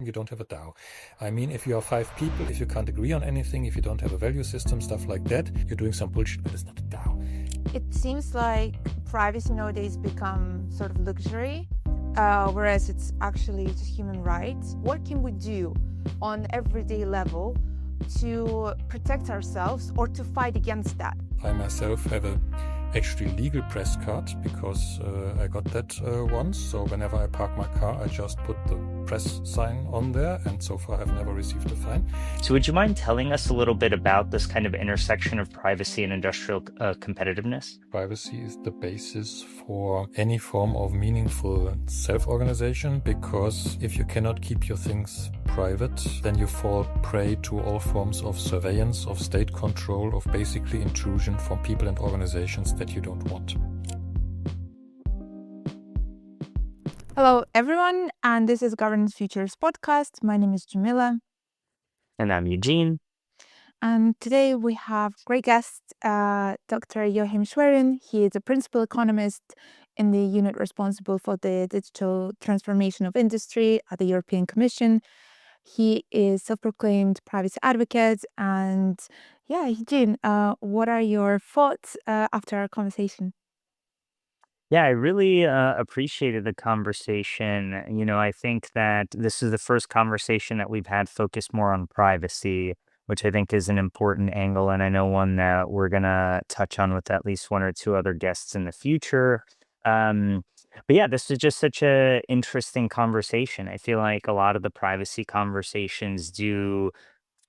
you don't have a DAO. I mean, if you are 5 people, if you can't agree on anything, if you don't have a value system, stuff like that, you're doing some bullshit, but it's not a DAO. It seems like privacy nowadays become sort of luxury, whereas it's actually just human rights. What can we do on everyday level to protect ourselves or to fight against that? I myself have a actually legal press card because I got that once. So whenever I park my car, I just put the press sign on there, and so far I've never received a fine. So would you mind telling us a little bit about this kind of intersection of privacy and industrial competitiveness? Privacy is the basis for any form of meaningful self-organization, because if you cannot keep your things private, then you fall prey to all forms of surveillance, of state control, of basically intrusion from people and organizations that you don't want. Hello, everyone, and this is Governance Futures podcast. My name is Jamilya. And I'm Eugene. And today we have great guest, Dr. Joachim Schwerin. He is a principal economist in the unit responsible for the digital transformation of industry at the European Commission. He is self-proclaimed privacy advocate. And yeah, Eugene, what are your thoughts after our conversation? Yeah, I really appreciated the conversation. You know, I think that this is the first conversation that we've had focused more on privacy, which I think is an important angle. And I know one that we're going to touch on with at least one or two other guests in the future. But yeah, this is just such a interesting conversation. I feel like a lot of the privacy conversations do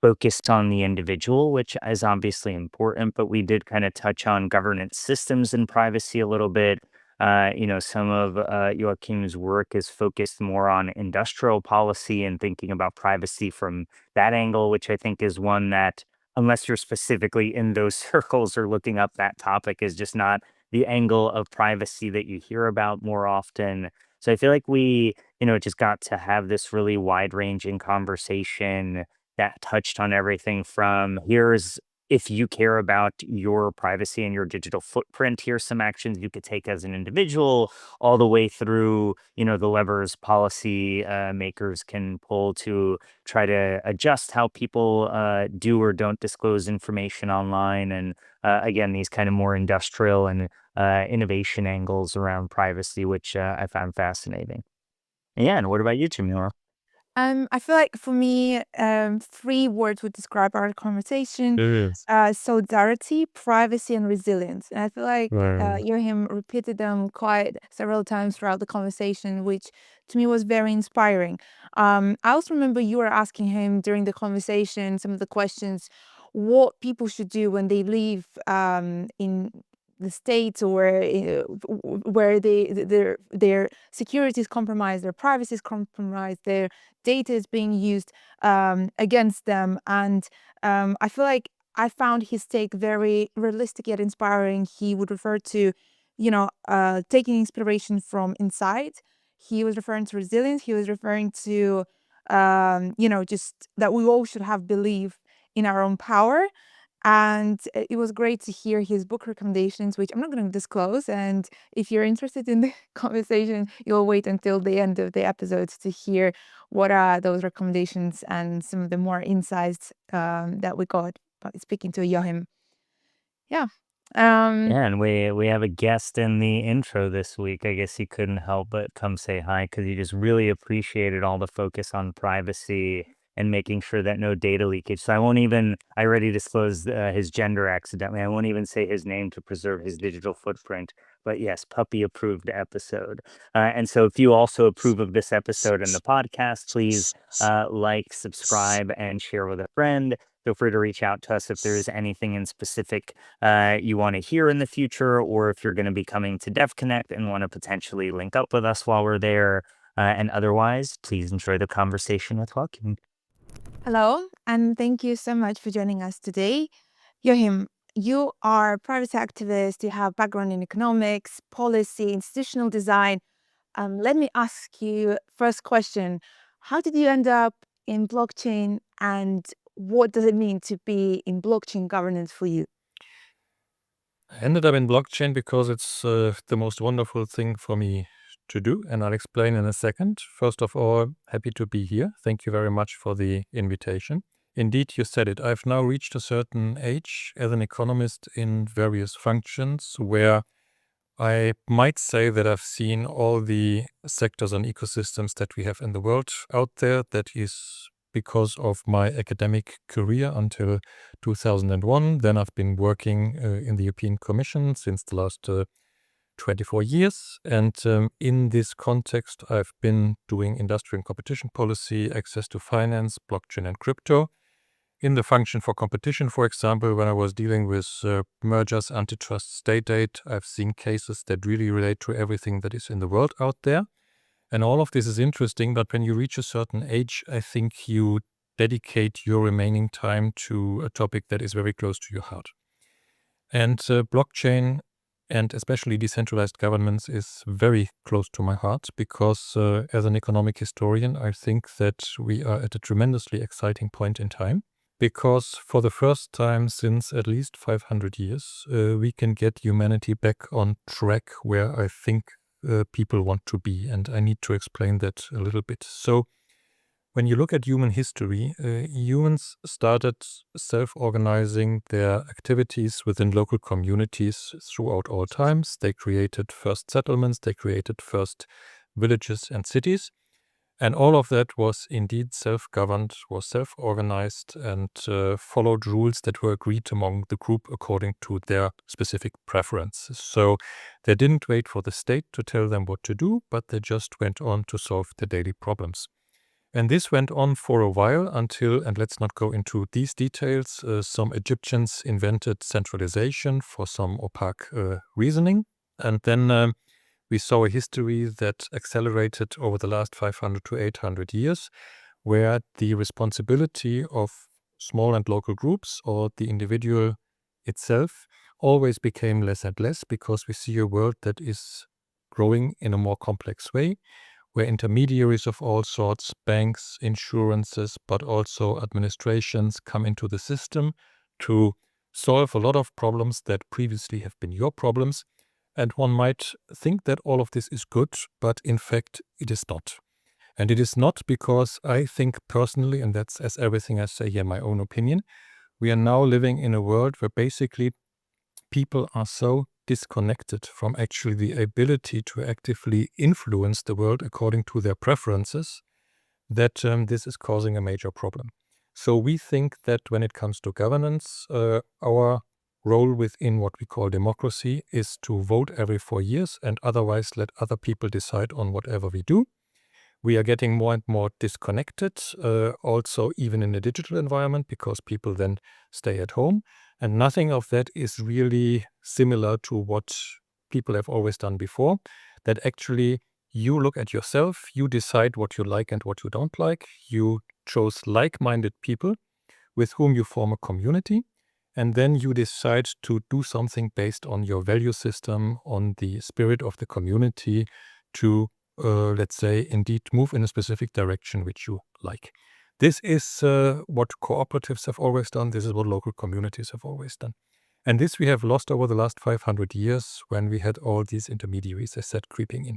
focused on the individual, which is obviously important, but we did kind of touch on governance systems and privacy a little bit. Some of Joachim's work is focused more on industrial policy and thinking about privacy from that angle, which I think is one that, unless you're specifically in those circles or looking up that topic, is just not the angle of privacy that you hear about more often. So I feel like we, just got to have this really wide ranging conversation that touched on everything from here's if you care about your privacy and your digital footprint, here's some actions you could take as an individual, all the way through, the levers policy makers can pull to try to adjust how people do or don't disclose information online. And again, these kind of more industrial and innovation angles around privacy, which I found fascinating. Yeah, and what about you, Jamila? I feel like for me, 3 words would describe our conversation: solidarity, privacy, and resilience. And I feel like Joachim repeated them quite several times throughout the conversation, which to me was very inspiring. I also remember you were asking him during the conversation some of the questions, what people should do when they leave in the states, or where their security is compromised, their privacy is compromised, their data is being used against them. And I feel like I found his take very realistic yet inspiring. He would refer to, taking inspiration from inside. He was referring to resilience. He was referring to, just that we all should have belief in our own power. And it was great to hear his book recommendations, which I'm not going to disclose. And if you're interested in the conversation, you'll wait until the end of the episode to hear what are those recommendations and some of the more insights that we got by speaking to Joachim. Yeah. Yeah, and we have a guest in the intro this week. I guess he couldn't help but come say hi because he just really appreciated all the focus on privacy and making sure that no data leakage. So I already disclosed his gender accidentally. I won't even say his name to preserve his digital footprint. But yes, puppy approved episode. And so if you also approve of this episode and the podcast, please like, subscribe, and share with a friend. Feel free to reach out to us if there is anything in specific you want to hear in the future, or if you're going to be coming to DevConnect and want to potentially link up with us while we're there. And otherwise, please enjoy the conversation with Joachim. Hello, and thank you so much for joining us today. Joachim, you are a privacy activist. You have background in economics, policy, institutional design. Let me ask you first question. How did you end up in blockchain, and what does it mean to be in blockchain governance for you? I ended up in blockchain because it's the most wonderful thing for me to do, and I'll explain in a second. First of all, happy to be here. Thank you very much for the invitation. Indeed, you said it. I've now reached a certain age as an economist in various functions where I might say that I've seen all the sectors and ecosystems that we have in the world out there. That is because of my academic career until 2001. Then I've been working in the European Commission since the last 24 years. And in this context, I've been doing industry and competition policy, access to finance, blockchain and crypto. In the function for competition, for example, when I was dealing with mergers, antitrust, state aid, I've seen cases that really relate to everything that is in the world out there. And all of this is interesting, but when you reach a certain age, I think you dedicate your remaining time to a topic that is very close to your heart. And blockchain and especially decentralized governments is very close to my heart because as an economic historian, I think that we are at a tremendously exciting point in time. Because for the first time since at least 500 years, we can get humanity back on track where I think people want to be. And I need to explain that a little bit. So when you look at human history, humans started self-organizing their activities within local communities throughout all times. They created first settlements, they created first villages and cities. And all of that was indeed self-governed, was self-organized, and followed rules that were agreed among the group according to their specific preferences. So they didn't wait for the state to tell them what to do, but they just went on to solve their daily problems. And this went on for a while until, and let's not go into these details, some Egyptians invented centralization for some opaque reasoning. And then we saw a history that accelerated over the last 500 to 800 years, where the responsibility of small and local groups or the individual itself always became less and less because we see a world that is growing in a more complex way, where intermediaries of all sorts, banks, insurances, but also administrations come into the system to solve a lot of problems that previously have been your problems. And one might think that all of this is good, but in fact, it is not. And it is not because I think personally, and that's as everything I say here, my own opinion, we are now living in a world where basically people are so disconnected from actually the ability to actively influence the world according to their preferences that this is causing a major problem. So we think that when it comes to governance, our role within what we call democracy is to vote every 4 years and otherwise let other people decide on whatever we do. We are getting more and more disconnected, also even in a digital environment, because people then stay at home. And nothing of that is really similar to what people have always done before, that actually you look at yourself, you decide what you like and what you don't like. You chose like-minded people with whom you form a community. And then you decide to do something based on your value system, on the spirit of the community to, let's say, indeed move in a specific direction which you like. This is what cooperatives have always done. This is what local communities have always done. And this we have lost over the last 500 years when we had all these intermediaries, as said, creeping in.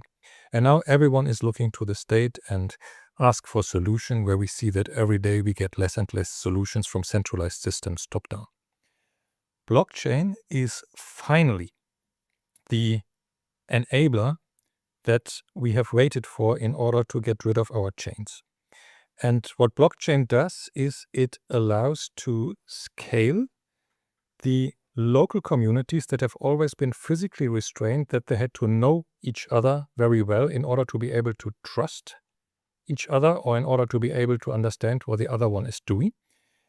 And now everyone is looking to the state and ask for a solution where we see that every day we get less and less solutions from centralized systems top down. Blockchain is finally the enabler that we have waited for in order to get rid of our chains. And what blockchain does is it allows to scale the local communities that have always been physically restrained, that they had to know each other very well in order to be able to trust each other or in order to be able to understand what the other one is doing.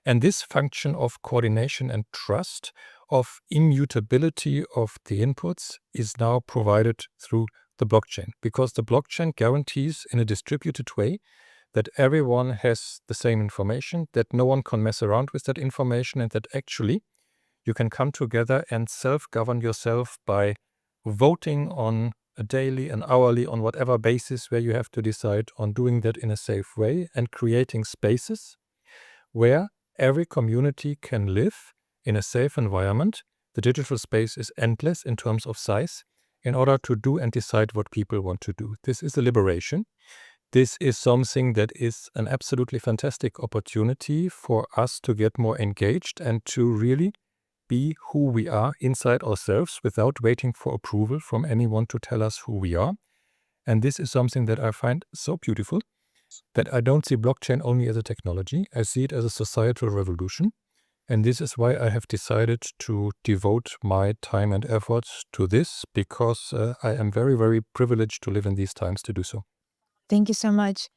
And this function of coordination and trust, of immutability of the inputs, is now provided through the blockchain, because the blockchain guarantees in a distributed way that everyone has the same information, that no one can mess around with that information, and that actually you can come together and self-govern yourself by voting on a daily, an hourly, on whatever basis where you have to decide on doing that in a safe way and creating spaces where every community can live in a safe environment. The digital space is endless in terms of size, in order to do and decide what people want to do. This is a liberation. This is something that is an absolutely fantastic opportunity for us to get more engaged and to really be who we are inside ourselves without waiting for approval from anyone to tell us who we are. And this is something that I find so beautiful that I don't see blockchain only as a technology. I see it as a societal revolution. And this is why I have decided to devote my time and efforts to this, because I am very, very privileged to live in these times to do so. Thank you so much.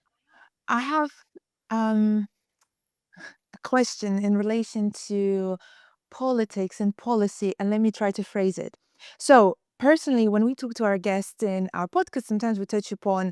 I have a question in relation to politics and policy, and let me try to phrase it. So, personally, when we talk to our guests in our podcast, sometimes we touch upon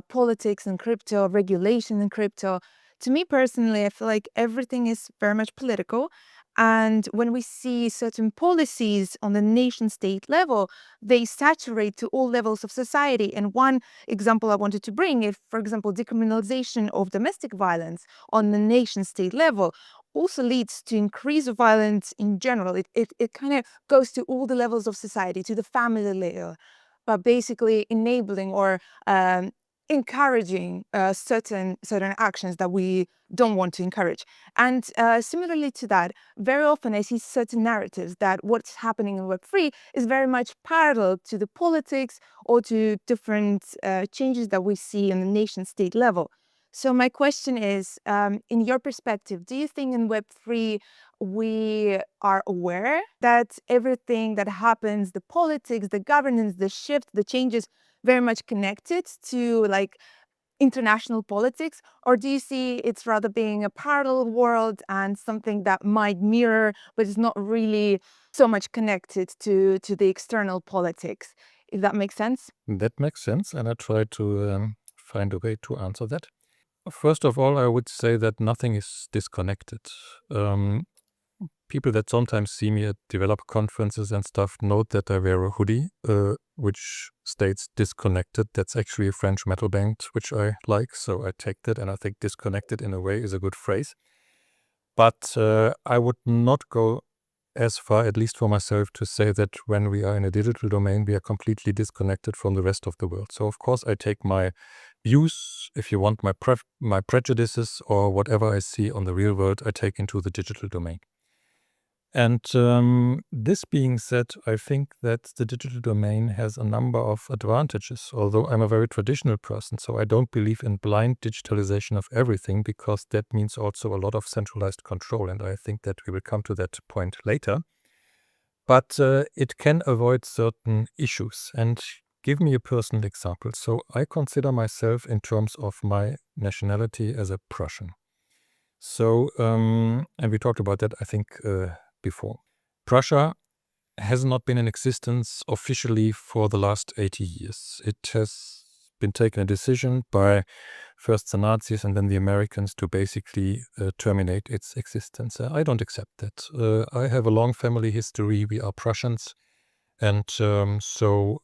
politics and crypto, regulation and crypto. To me personally, I feel like everything is very much political. And when we see certain policies on the nation state level, they saturate to all levels of society. And one example I wanted to bring is, for example, decriminalization of domestic violence on the nation state level also leads to increased violence in general. It kind of goes to all the levels of society, to the family layer, but basically enabling or encouraging certain actions that we don't want to encourage. And similarly to that, very often I see certain narratives that what's happening in Web3 is very much parallel to the politics or to different changes that we see on the nation state level. So my question is, in your perspective, do you think in Web3 we are aware that everything that happens, the politics, the governance, the shift, the changes, very much connected to like international politics? Or do you see it's rather being a parallel world and something that might mirror, but is not really so much connected to the external politics? If that makes sense? That makes sense, and I try to find a way to answer that. First of all, I would say that nothing is disconnected. People that sometimes see me at developer conferences and stuff note that I wear a hoodie, which states disconnected. That's actually a French metal band, which I like, so I take that, and I think disconnected in a way is a good phrase. But I would not go as far, at least for myself, to say that when we are in a digital domain, we are completely disconnected from the rest of the world. So, of course, I take my views, if you want, my prejudices or whatever I see on the real world, I take into the digital domain. And this being said, I think that the digital domain has a number of advantages, although I'm a very traditional person, so I don't believe in blind digitalization of everything, because that means also a lot of centralized control, and I think that we will come to that point later. But it can avoid certain issues, and give me a personal example. So I consider myself, in terms of my nationality, as a Prussian. So, and we talked about that, I think, before. Prussia has not been in existence officially for the last 80 years. It has been taken a decision by first the Nazis and then the Americans to basically terminate its existence. I don't accept that. I have a long family history. We are Prussians. And so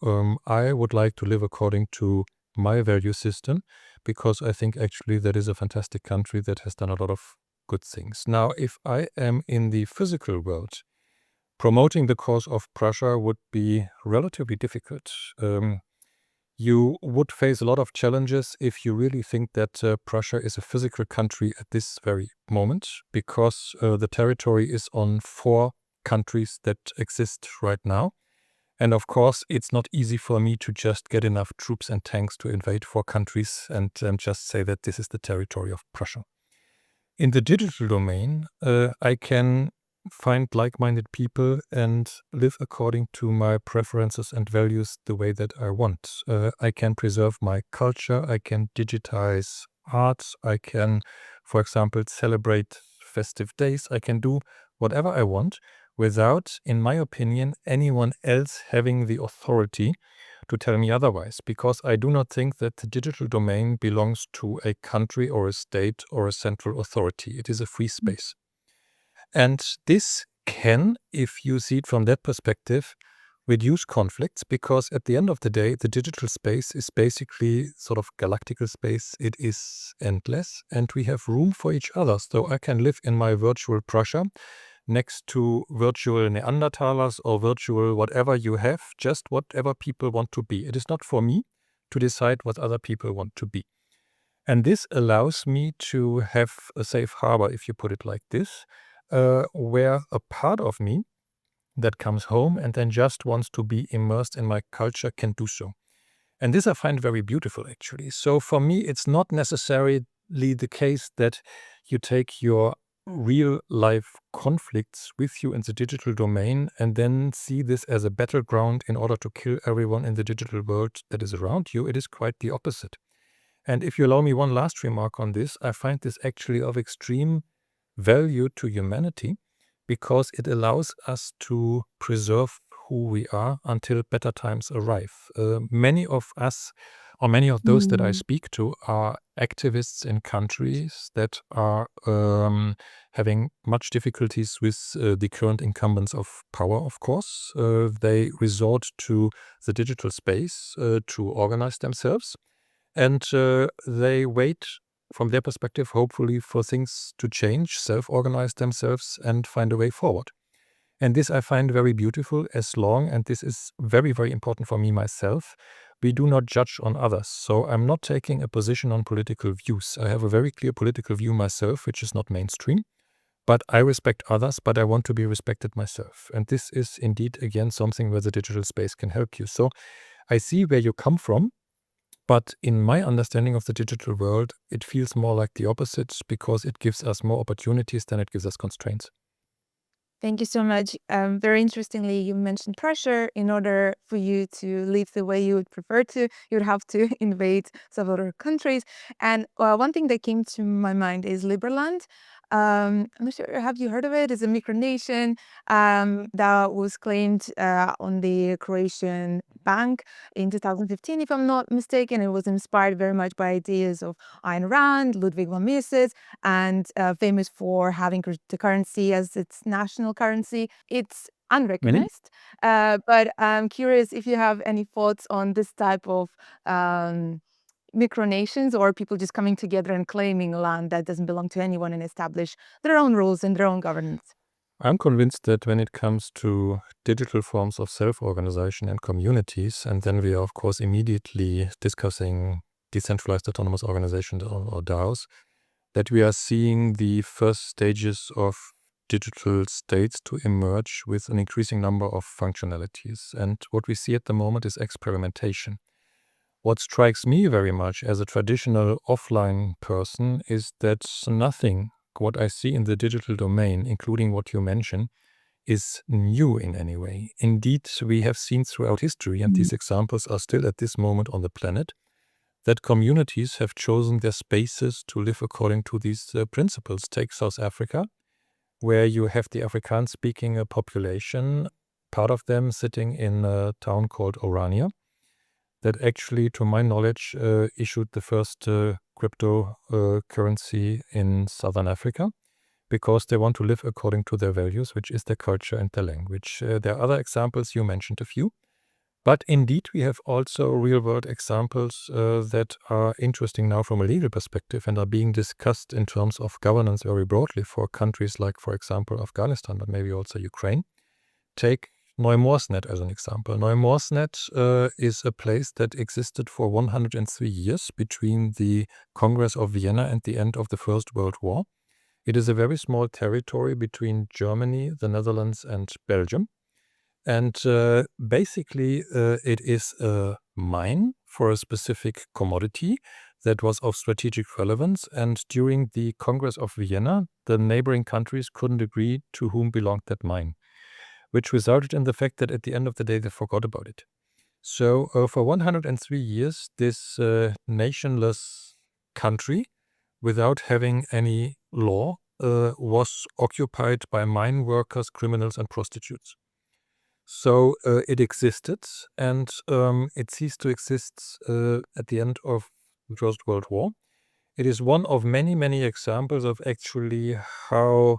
I would like to live according to my value system, because I think actually that is a fantastic country that has done a lot of good things. Now, if I am in the physical world, promoting the cause of Prussia would be relatively difficult. You would face a lot of challenges if you really think that Prussia is a physical country at this very moment, because the territory is on 4 countries that exist right now. And of course, it's not easy for me to just get enough troops and tanks to invade 4 countries and just say that this is the territory of Prussia. In the digital domain, I can find like-minded people and live according to my preferences and values the way that I want. I can preserve my culture. I can digitize art. I can, for example, celebrate festive days. I can do whatever I want without, in my opinion, anyone else having the authority to tell me otherwise, because I do not think that the digital domain belongs to a country or a state or a central authority. It is a free space. And this can, if you see it from that perspective, reduce conflicts, because at the end of the day, the digital space is basically sort of galactical space. It is endless, and we have room for each other. So I can live in my virtual Prussia next to virtual Neanderthalers or virtual whatever you have, just whatever people want to be. It is not for me to decide what other people want to be. And this allows me to have a safe harbor, if you put it like this, where a part of me that comes home and then just wants to be immersed in my culture can do so. And this I find very beautiful, actually. So for me, it's not necessarily the case that you take your real life conflicts with you in the digital domain and then see this as a battleground in order to kill everyone in the digital world that is around you. It is quite the opposite. And if you allow me one last remark on this, I find this actually of extreme value to humanity because it allows us to preserve who we are until better times arrive. Many of us, or many of those that I speak to, are activists in countries that are having much difficulties with the current incumbents of power, of course. They resort to the digital space to organize themselves. And they wait, from their perspective, hopefully for things to change, self-organize themselves and find a way forward. And this I find very beautiful as long, and this is very, very important for me myself, we do not judge on others. So I'm not taking a position on political views. I have a very clear political view myself, which is not mainstream. But I respect others, but I want to be respected myself. And this is indeed, again, something where the digital space can help you. So I see where you come from. But in my understanding of the digital world, it feels more like the opposite because it gives us more opportunities than it gives us constraints. Thank you so much. Very interestingly, you mentioned pressure. In order for you to live the way you would prefer to, you would have to invade several other countries. And one thing that came to my mind is Liberland. I'm not sure, have you heard of it? It's a micronation that was claimed on the Croatian bank in 2015, if I'm not mistaken. It was inspired very much by ideas of Ayn Rand, Ludwig von Mises, and famous for having the currency as its national currency. It's unrecognized, but I'm curious if you have any thoughts on this type of micronations or people just coming together and claiming land that doesn't belong to anyone and establish their own rules and their own governance. I'm convinced that when it comes to digital forms of self-organization and communities, and then we are, of course, immediately discussing decentralized autonomous organizations or DAOs, that we are seeing the first stages of digital states to emerge with an increasing number of functionalities. And what we see at the moment is experimentation. What strikes me very much as a traditional offline person is that nothing, what I see in the digital domain, including what you mentioned, is new in any way. Indeed, we have seen throughout history, and these examples are still at this moment on the planet, that communities have chosen their spaces to live according to these principles. Take South Africa, where you have the Afrikaans-speaking population, part of them sitting in a town called Orania, that actually, to my knowledge, issued the first cryptocurrency in Southern Africa because they want to live according to their values, which is their culture and their language. There are other examples, you mentioned a few. But indeed, we have also real-world examples that are interesting now from a legal perspective and are being discussed in terms of governance very broadly for countries like, for example, Afghanistan, but maybe also Ukraine. Take Neumorsnet as an example. Neumorsnet is a place that existed for 103 years between the Congress of Vienna and the end of the First World War. It is a very small territory between Germany, the Netherlands, and Belgium. And basically, it is a mine for a specific commodity that was of strategic relevance. And during the Congress of Vienna, the neighboring countries couldn't agree to whom belonged that mine, which resulted in the fact that at the end of the day, they forgot about it. So for 103 years, this nationless country, without having any law, was occupied by mine workers, criminals, and prostitutes. So it existed, and it ceased to exist at the end of the First World War. It is one of many, many examples of actually how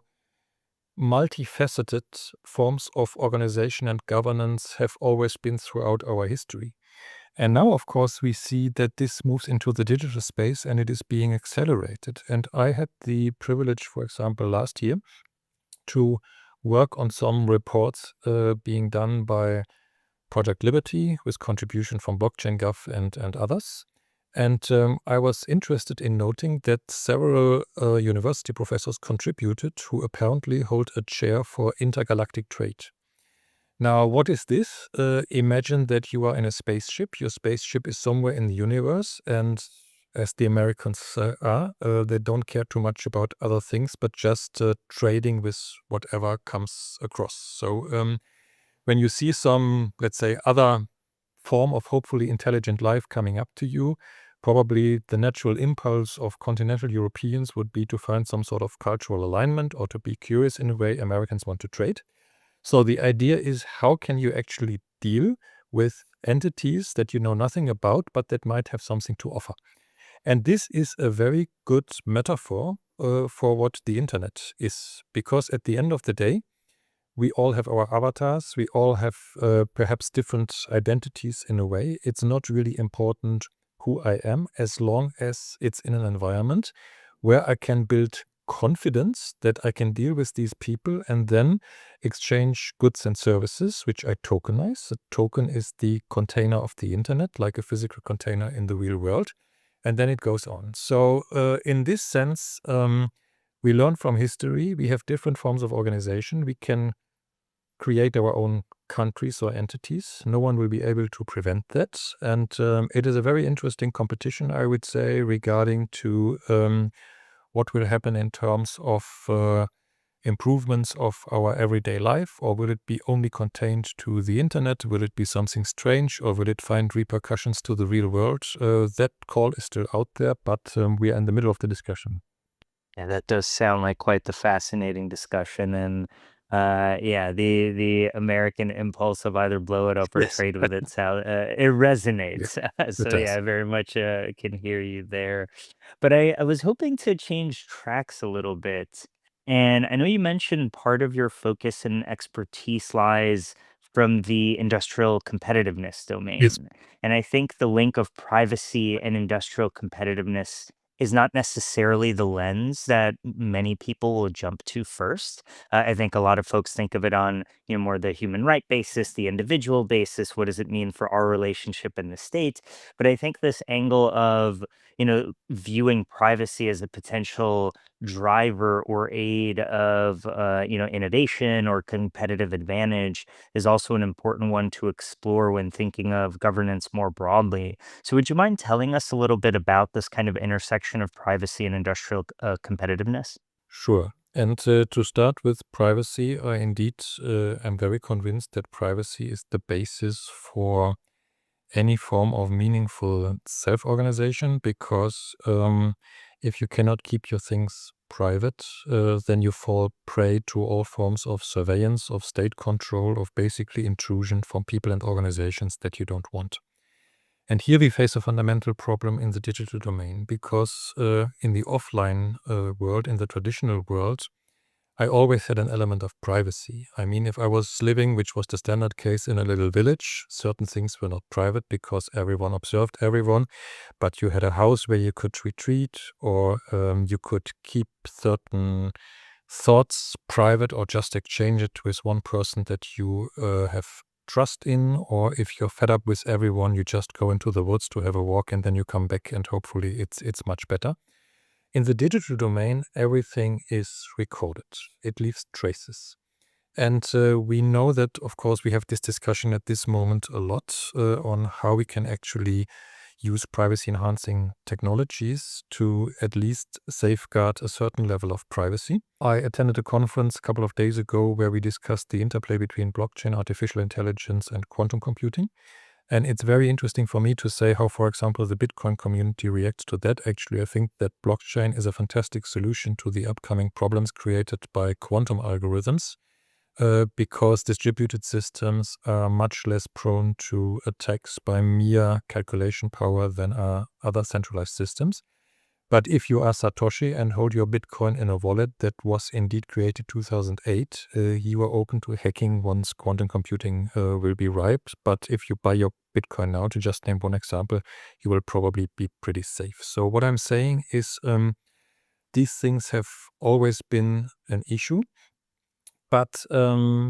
multifaceted forms of organization and governance have always been throughout our history. And now, of course, we see that this moves into the digital space and it is being accelerated. And I had the privilege, for example, last year to work on some reports being done by Project Liberty with contribution from Blockchain Gov and others. And I was interested in noting that several university professors contributed who apparently hold a chair for intergalactic trade. Now, what is this? Imagine that you are in a spaceship. Your spaceship is somewhere in the universe, and as the Americans are, they don't care too much about other things, but just trading with whatever comes across. So when you see some, let's say, other form of hopefully intelligent life coming up to you, probably the natural impulse of continental Europeans would be to find some sort of cultural alignment or to be curious in a way Americans want to trade. So the idea is, how can you actually deal with entities that you know nothing about, but that might have something to offer? And this is a very good metaphor for what the internet is, because at the end of the day, we all have our avatars, we all have perhaps different identities in a way. It's not really important who I am, as long as it's in an environment where I can build confidence that I can deal with these people and then exchange goods and services, which I tokenize. A token is the container of the internet, like a physical container in the real world. And then it goes on. So in this sense, we learn from history. We have different forms of organization. We can create our own countries or entities. No one will be able to prevent that. And it is a very interesting competition, I would say, regarding to what will happen in terms of improvements of our everyday life, or will it be only contained to the internet? Will it be something strange, or will it find repercussions to the real world? That call is still out there, but we are in the middle of the discussion. Yeah, that does sound like quite the fascinating discussion. And yeah, the American impulse of either blow it up or Yes. trade with it, it resonates. So does. yeah, I very much can hear you there. But I was hoping to change tracks a little bit. And I know you mentioned part of your focus and expertise lies from the industrial competitiveness Yes. domain. And I think the link of privacy and industrial competitiveness is not necessarily the lens that many people will jump to first. I think a lot of folks think of it on, more the human right basis, the individual basis. What does it mean for our relationship in the state? But I think this angle of, viewing privacy as a potential driver or aid of, innovation or competitive advantage is also an important one to explore when thinking of governance more broadly. So, would you mind telling us a little bit about this kind of intersection of privacy and industrial competitiveness? Sure. And to start with privacy, I indeed am very convinced that privacy is the basis for any form of meaningful self-organization, because if you cannot keep your things private, then you fall prey to all forms of surveillance, of state control, of basically intrusion from people and organizations that you don't want. And here we face a fundamental problem in the digital domain, because in the offline world, in the traditional world, I always had an element of privacy. I mean, if I was living, which was the standard case, in a little village, certain things were not private because everyone observed everyone, but you had a house where you could retreat, or you could keep certain thoughts private, or just exchange it with one person that you have trust in, or if you're fed up with everyone, you just go into the woods to have a walk and then you come back and hopefully it's much better. In the digital domain, everything is recorded. It leaves traces. And we know that, of course, we have this discussion at this moment a lot on how we can actually use privacy-enhancing technologies to at least safeguard a certain level of privacy. I attended a conference a couple of days ago where we discussed the interplay between blockchain, artificial intelligence, and quantum computing. And it's very interesting for me to say how, for example, the Bitcoin community reacts to that. Actually, I think that blockchain is a fantastic solution to the upcoming problems created by quantum algorithms, because distributed systems are much less prone to attacks by mere calculation power than are other centralized systems. But if you are Satoshi and hold your Bitcoin in a wallet that was indeed created 2008, you are open to hacking once quantum computing will be ripe. But if you buy your Bitcoin now, to just name one example, you will probably be pretty safe. So what I'm saying is these things have always been an issue. But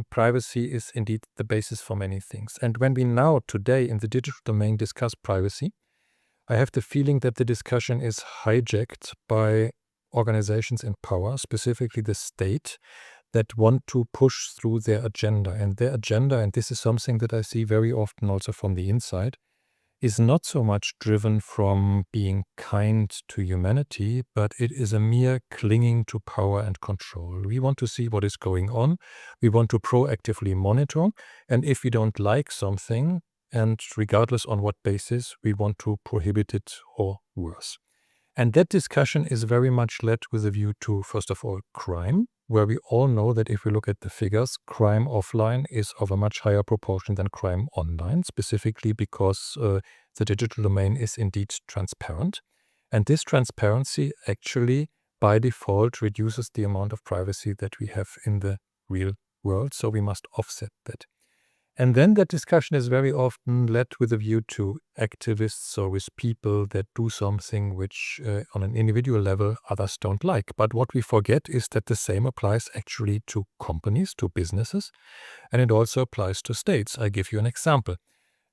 privacy is indeed the basis for many things. And when we now today in the digital domain discuss privacy, I have the feeling that the discussion is hijacked by organizations in power, specifically the state, that want to push through their agenda. And their agenda, and this is something that I see very often also from the inside, is not so much driven from being kind to humanity, but it is a mere clinging to power and control. We want to see what is going on. We want to proactively monitor. And if we don't like something, and regardless on what basis, we want to prohibit it or worse. And that discussion is very much led with a view to, first of all, crime, where we all know that if we look at the figures, crime offline is of a much higher proportion than crime online, specifically because the digital domain is indeed transparent. And this transparency actually, by default, reduces the amount of privacy that we have in the real world, so we must offset that. And then that discussion is very often led with a view to activists or with people that do something which on an individual level others don't like. But what we forget is that the same applies actually to companies, to businesses, and it also applies to states. I give you an example.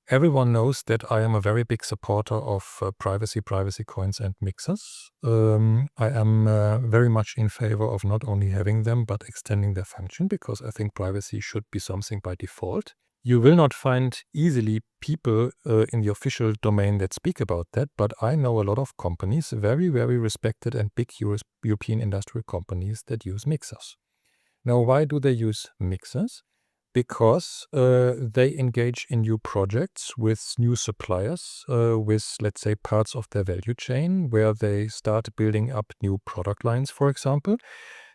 Everyone knows that I am a very big supporter of privacy coins and mixers. I am very much in favor of not only having them, but extending their function, because I think privacy should be something by default. You will not find easily people in the official domain that speak about that, but I know a lot of companies, very, very respected and big European industrial companies that use mixers. Now, why do they use mixers? Because they engage in new projects with new suppliers, with, let's say, parts of their value chain, where they start building up new product lines, for example.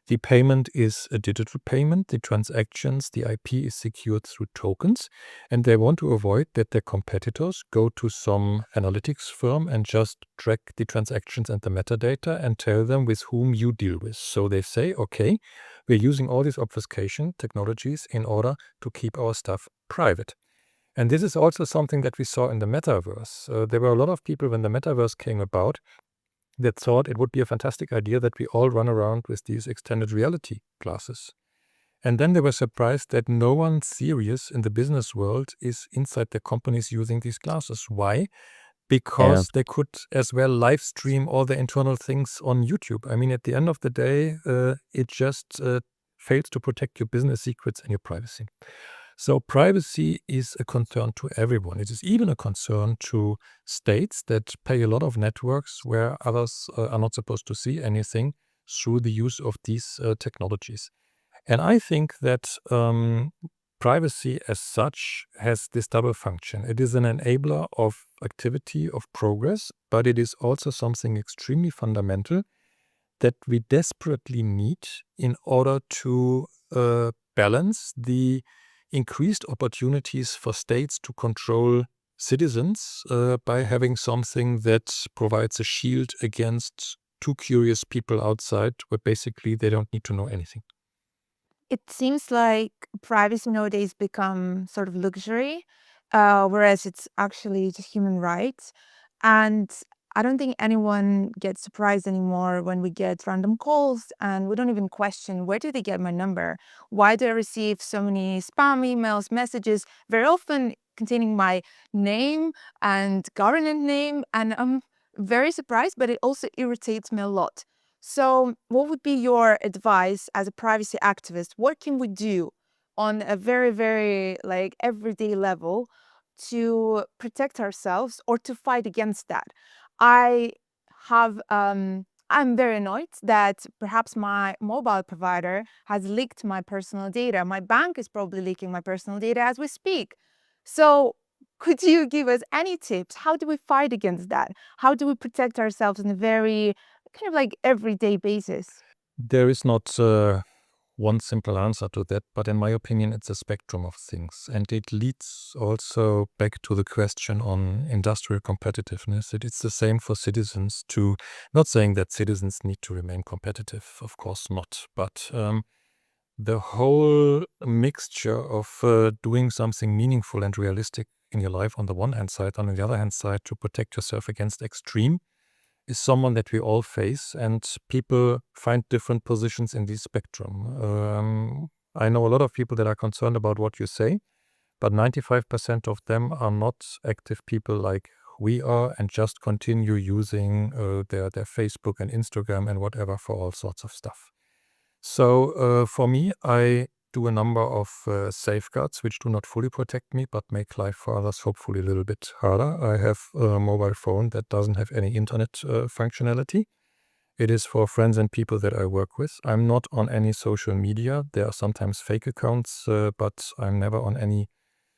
The payment is a digital payment. The transactions, the IP is secured through tokens, and they want to avoid that their competitors go to some analytics firm and just track the transactions and the metadata and tell them with whom you deal with. So they say, okay, we're using all these obfuscation technologies in order to keep our stuff private. And this is also something that we saw in the metaverse. There were a lot of people when the metaverse came about that thought it would be a fantastic idea that we all run around with these extended reality glasses. And then they were surprised that no one serious in the business world is inside their companies using these glasses. Why? Because they could as well live stream all their internal things on YouTube. I mean, at the end of the day, it just fails to protect your business secrets and your privacy. So privacy is a concern to everyone. It is even a concern to states that pay a lot of networks where others are not supposed to see anything through the use of these technologies. And I think that privacy as such has this double function. It is an enabler of activity, of progress, but it is also something extremely fundamental that we desperately need in order to balance the increased opportunities for states to control citizens by having something that provides a shield against too curious people outside where basically they don't need to know anything. It seems like privacy nowadays become sort of luxury, whereas it's actually just human rights. And I don't think anyone gets surprised anymore when we get random calls and we don't even question, where do they get my number? Why do I receive so many spam emails, messages, very often containing my name and government name? And I'm very surprised, but it also irritates me a lot. So what would be your advice as a privacy activist? What can we do on a very, very like everyday level to protect ourselves or to fight against that? I have I'm very annoyed that perhaps my mobile provider has leaked my personal data. My bank is probably leaking my personal data as we speak. So could you give us any tips? How do we fight against that? How do we protect ourselves in a very kind of like everyday basis? There is not one simple answer to that, but in my opinion, it's a spectrum of things. And it leads also back to the question on industrial competitiveness. It is the same for citizens too. Not saying that citizens need to remain competitive, of course not, but the whole mixture of doing something meaningful and realistic in your life on the one hand side, on the other hand side, to protect yourself against extreme, is someone that we all face, and people find different positions in this spectrum. I know a lot of people that are concerned about what you say, but 95% of them are not active people like we are and just continue using their Facebook and Instagram and whatever for all sorts of stuff. So for me, I do a number of safeguards which do not fully protect me but make life for others hopefully a little bit harder. I have a mobile phone that doesn't have any internet functionality. It is for friends and people that I work with. I'm not on any social media. There are sometimes fake accounts, but I'm never on any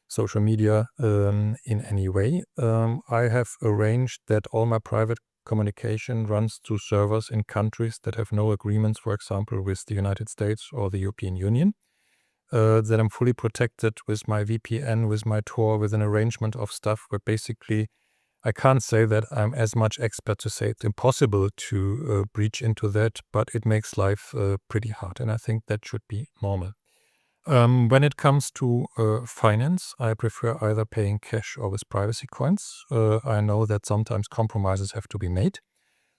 social media in any way. I have arranged that all my private communication runs to servers in countries that have no agreements, for example, with the United States or the European Union. That I'm fully protected with my VPN, with my Tor, with an arrangement of stuff where basically I can't say that I'm as much expert to say it's impossible to breach into that, but it makes life pretty hard, and I think that should be normal. When it comes to finance, I prefer either paying cash or with privacy coins. I know that sometimes compromises have to be made.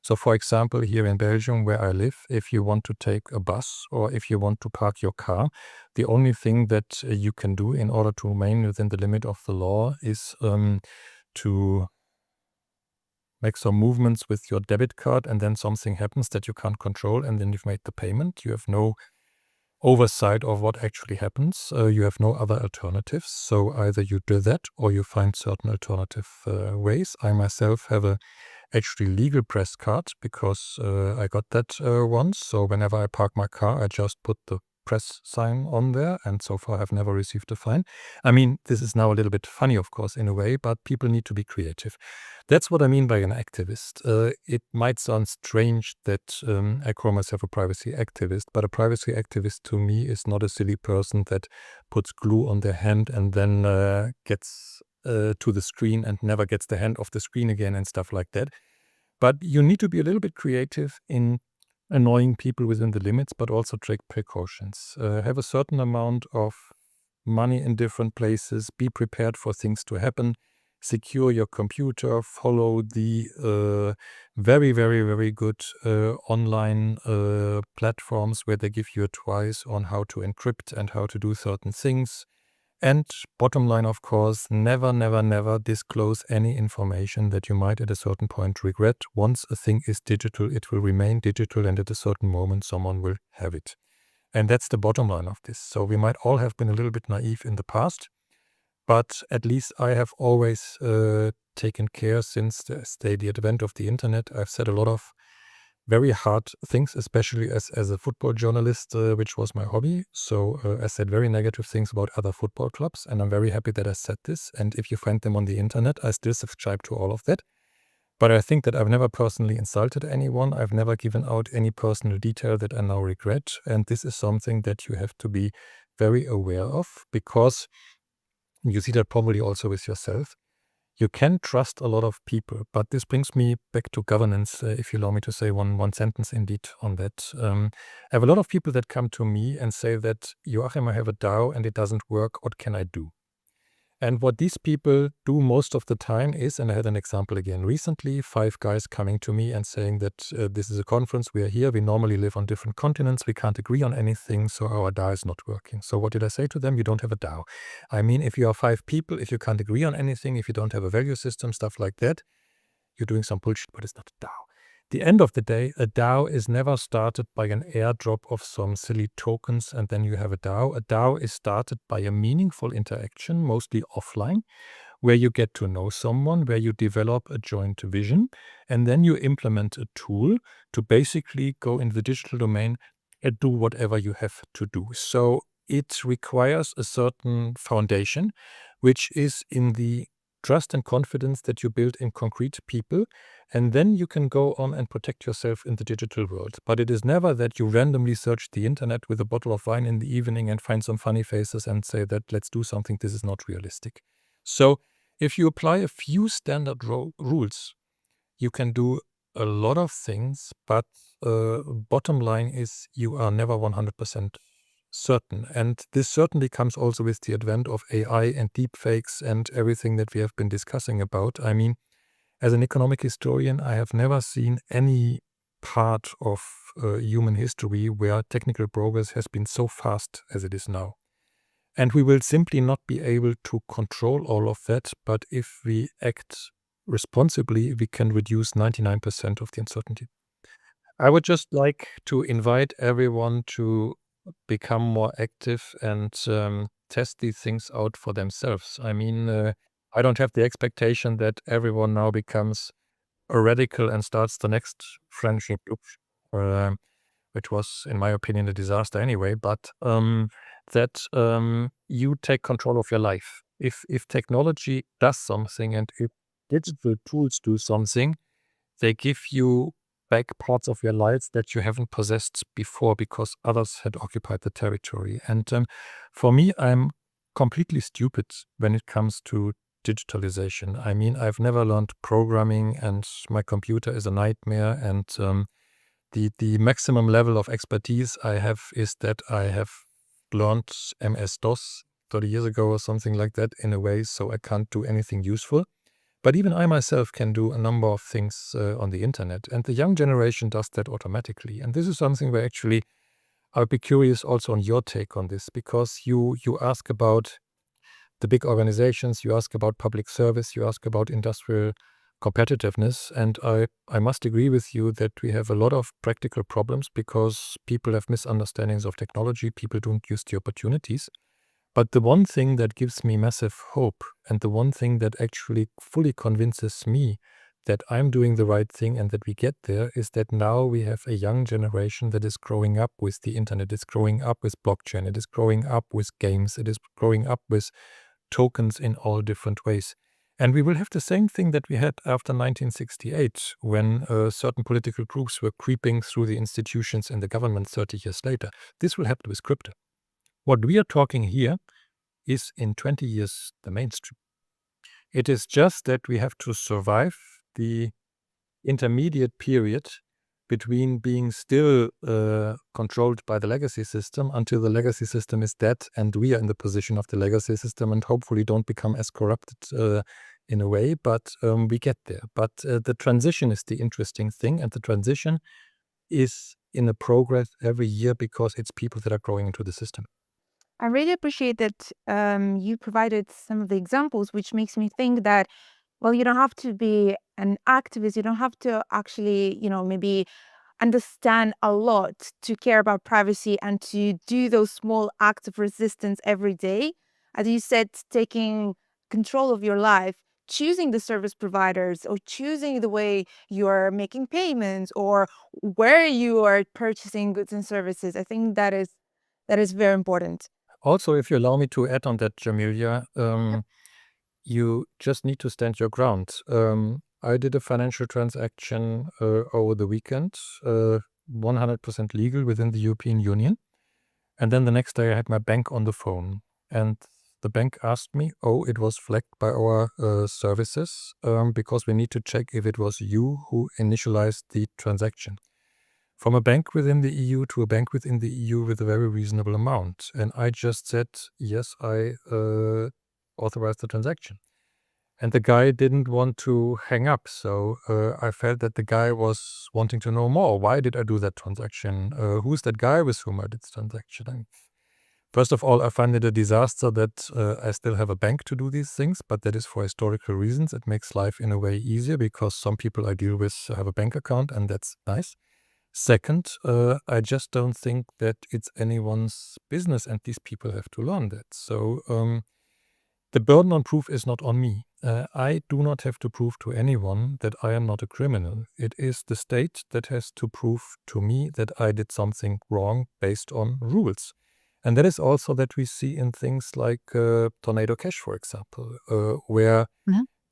So, for example, here in Belgium, where I live, if you want to take a bus or if you want to park your car, the only thing that you can do in order to remain within the limit of the law is to make some movements with your debit card, and then something happens that you can't control, and then you've made the payment. You have no oversight of what actually happens. You have no other alternatives. So either you do that or you find certain alternative ways. I myself have a actually legal press card because I got that once. So whenever I park my car, I just put the press sign on there, and so far I've never received a fine. I mean, this is now a little bit funny, of course, in a way, but people need to be creative. That's what I mean by an activist. It might sound strange that I call myself a privacy activist, but a privacy activist to me is not a silly person that puts glue on their hand and then gets to the screen and never gets the hand off the screen again and stuff like that. But you need to be a little bit creative in annoying people within the limits, but also take precautions. Have a certain amount of money in different places, be prepared for things to happen, secure your computer, follow the very, very, very good online platforms where they give you advice on how to encrypt and how to do certain things. And bottom line, of course, never, never, never disclose any information that you might at a certain point regret. Once a thing is digital, it will remain digital, and at a certain moment, someone will have it. And that's the bottom line of this. So we might all have been a little bit naive in the past, but at least I have always taken care since the advent of the internet. I've said a lot of very hard things, especially as a football journalist, which was my hobby. So I said very negative things about other football clubs, and I'm very happy that I said this. And if you find them on the internet, I still subscribe to all of that. But I think that I've never personally insulted anyone. I've never given out any personal detail that I now regret. And this is something that you have to be very aware of, because you see that probably also with yourself. You can trust a lot of people, but this brings me back to governance, if you allow me to say one sentence indeed on that. I have a lot of people that come to me and say that, Joachim, I have a DAO and it doesn't work. What can I do? And what these people do most of the time is, and I had an example again recently, 5 guys coming to me and saying that this is a conference, we are here, we normally live on different continents, we can't agree on anything, so our DAO is not working. So what did I say to them? You don't have a DAO. I mean, if you are 5 people, if you can't agree on anything, if you don't have a value system, stuff like that, you're doing some bullshit, but it's not a DAO. The end of the day, a DAO is never started by an airdrop of some silly tokens and then you have a DAO. A DAO is started by a meaningful interaction, mostly offline, where you get to know someone, where you develop a joint vision, and then you implement a tool to basically go in the digital domain and do whatever you have to do. So it requires a certain foundation, which is in the trust and confidence that you build in concrete people, and then you can go on and protect yourself in the digital world. But it is never that you randomly search the internet with a bottle of wine in the evening and find some funny faces and say that let's do something. This is not realistic. So if you apply a few standard rules, you can do a lot of things, but bottom line is you are never 100% certain. And this certainly comes also with the advent of AI and deepfakes and everything that we have been discussing about. I mean, as an economic historian, I have never seen any part of human history where technical progress has been so fast as it is now. And we will simply not be able to control all of that, but if we act responsibly, we can reduce 99% of the uncertainty. I would just like to invite everyone to become more active and test these things out for themselves. I mean, I don't have the expectation that everyone now becomes a radical and starts the next friendship group, which was, in my opinion, a disaster anyway, but that you take control of your life. If technology does something and if digital tools do something, they give you back parts of your lives that you haven't possessed before because others had occupied the territory. And for me, I'm completely stupid when it comes to digitalization. I mean, I've never learned programming and my computer is a nightmare. And the maximum level of expertise I have is that I have learned MS-DOS 30 years ago or something like that in a way, so I can't do anything useful. But even I myself can do a number of things on the internet, and the young generation does that automatically. And this is something where actually I would be curious also on your take on this, because you ask about the big organizations, you ask about public service, you ask about industrial competitiveness, and I must agree with you that we have a lot of practical problems because people have misunderstandings of technology, people don't use the opportunities. But the one thing that gives me massive hope, and the one thing that actually fully convinces me that I'm doing the right thing and that we get there, is that now we have a young generation that is growing up with the internet, is growing up with blockchain, it is growing up with games, it is growing up with tokens in all different ways. And we will have the same thing that we had after 1968, when certain political groups were creeping through the institutions and the government 30 years later. This will happen with crypto. What we are talking here is in 20 years the mainstream. It is just that we have to survive the intermediate period between being still controlled by the legacy system until the legacy system is dead and we are in the position of the legacy system and hopefully don't become as corrupted in a way, but we get there. But the transition is the interesting thing, and the transition is in a progress every year because it's people that are growing into the system. I really appreciate that you provided some of the examples, which makes me think that, well, you don't have to be an activist. You don't have to actually, maybe understand a lot to care about privacy and to do those small acts of resistance every day. As you said, taking control of your life, choosing the service providers, or choosing the way you're making payments, or where you are purchasing goods and services. I think that is very important. Also, if you allow me to add on that, Jamilya, you just need to stand your ground. I did a financial transaction over the weekend, 100% legal within the European Union. And then the next day I had my bank on the phone. And the bank asked me, it was flagged by our services because we need to check if it was you who initialized the transaction. From a bank within the EU to a bank within the EU with a very reasonable amount. And I just said, yes, I authorized the transaction. And the guy didn't want to hang up. So I felt that the guy was wanting to know more. Why did I do that transaction? Who's that guy with whom I did the transaction? And first of all, I find it a disaster that I still have a bank to do these things, but that is for historical reasons. It makes life in a way easier because some people I deal with have a bank account, and that's nice. Second, I just don't think that it's anyone's business, and these people have to learn that. So the burden on proof is not on me. I do not have to prove to anyone that I am not a criminal. It is the state that has to prove to me that I did something wrong based on rules. And that is also that we see in things like Tornado Cash, for example, where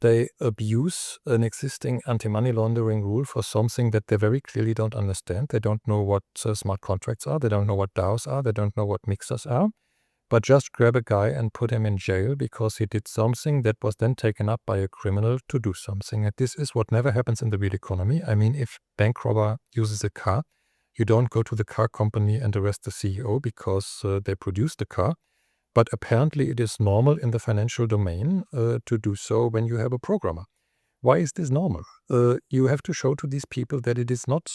they abuse an existing anti-money laundering rule for something that they very clearly don't understand. They don't know what smart contracts are. They don't know what DAOs are. They don't know what mixers are. But just grab a guy and put him in jail because he did something that was then taken up by a criminal to do something. And this is what never happens in the real economy. I mean, if bank robber uses a car, you don't go to the car company and arrest the CEO because they produced the car. But apparently it is normal in the financial domain to do so when you have a programmer. Why is this normal? You have to show to these people that it is not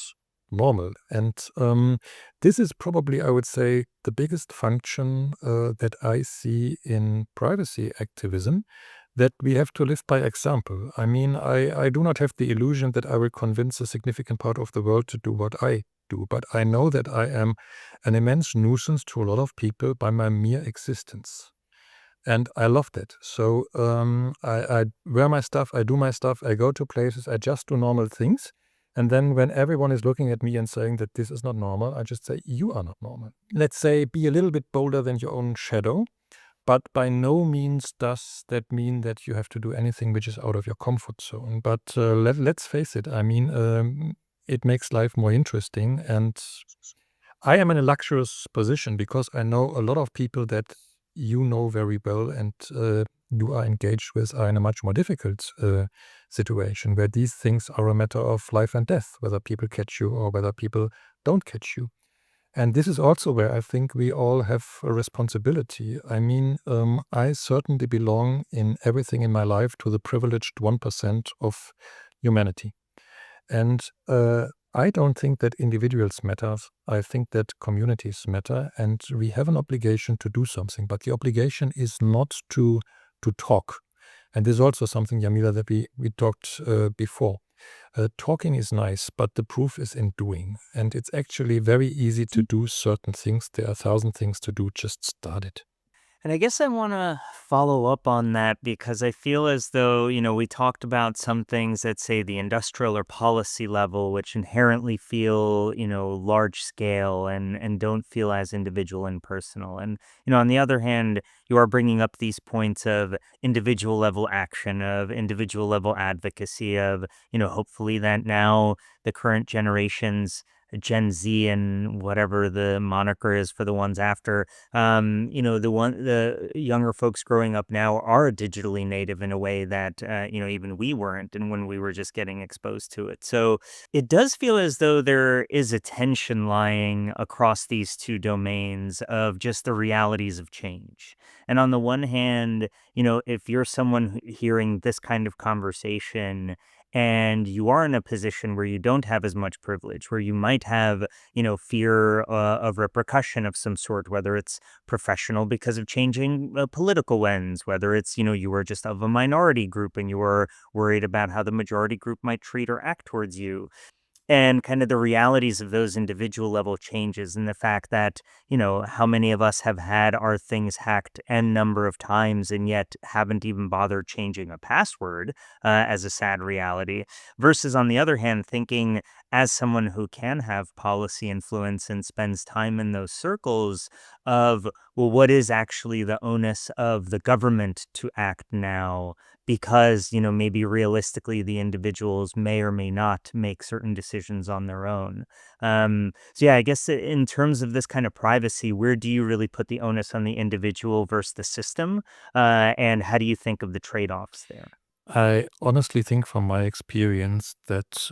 normal. And this is probably, I would say, the biggest function that I see in privacy activism, that we have to live by example. I mean, I do not have the illusion that I will convince a significant part of the world to do what I do, but I know that I am an immense nuisance to a lot of people by my mere existence. And I love that. So I wear my stuff, I do my stuff, I go to places, I just do normal things. And then when everyone is looking at me and saying that this is not normal, I just say, you are not normal. Let's say, be a little bit bolder than your own shadow. But by no means does that mean that you have to do anything which is out of your comfort zone. But let's face it, I mean, it makes life more interesting. And I am in a luxurious position because I know a lot of people that you know very well and you are engaged with are in a much more difficult situation where these things are a matter of life and death, whether people catch you or whether people don't catch you. And this is also where I think we all have a responsibility. I mean, I certainly belong in everything in my life to the privileged 1% of humanity. And I don't think that individuals matter. I think that communities matter, and we have an obligation to do something. But the obligation is not to talk. And this is also something, Jamila, that we talked before. Talking is nice, but the proof is in doing. And it's actually very easy to do certain things. There are 1,000 things to do. Just start it. And I guess I want to follow up on that because I feel as though, we talked about some things at, say, the industrial or policy level, which inherently feel, large scale and don't feel as individual and personal. And, on the other hand, you are bringing up these points of individual level action, of individual level advocacy, of, hopefully that now the current generations, Gen Z and whatever the moniker is for the ones after, the younger folks growing up now are digitally native in a way that, even we weren't, and when we were just getting exposed to it. So it does feel as though there is a tension lying across these two domains of just the realities of change. And on the one hand, if you're someone hearing this kind of conversation and you are in a position where you don't have as much privilege, where you might have, fear of repercussion of some sort, whether it's professional because of changing political lens, whether it's, you were just of a minority group and you were worried about how the majority group might treat or act towards you, and kind of the realities of those individual level changes and the fact that, how many of us have had our things hacked n number of times and yet haven't even bothered changing a password as a sad reality, versus on the other hand, thinking as someone who can have policy influence and spends time in those circles of, well, what is actually the onus of the government to act now? Because, maybe realistically the individuals may or may not make certain decisions on their own. So yeah, I guess in terms of this kind of privacy, where do you really put the onus on the individual versus the system? And how do you think of the trade-offs there? I honestly think from my experience that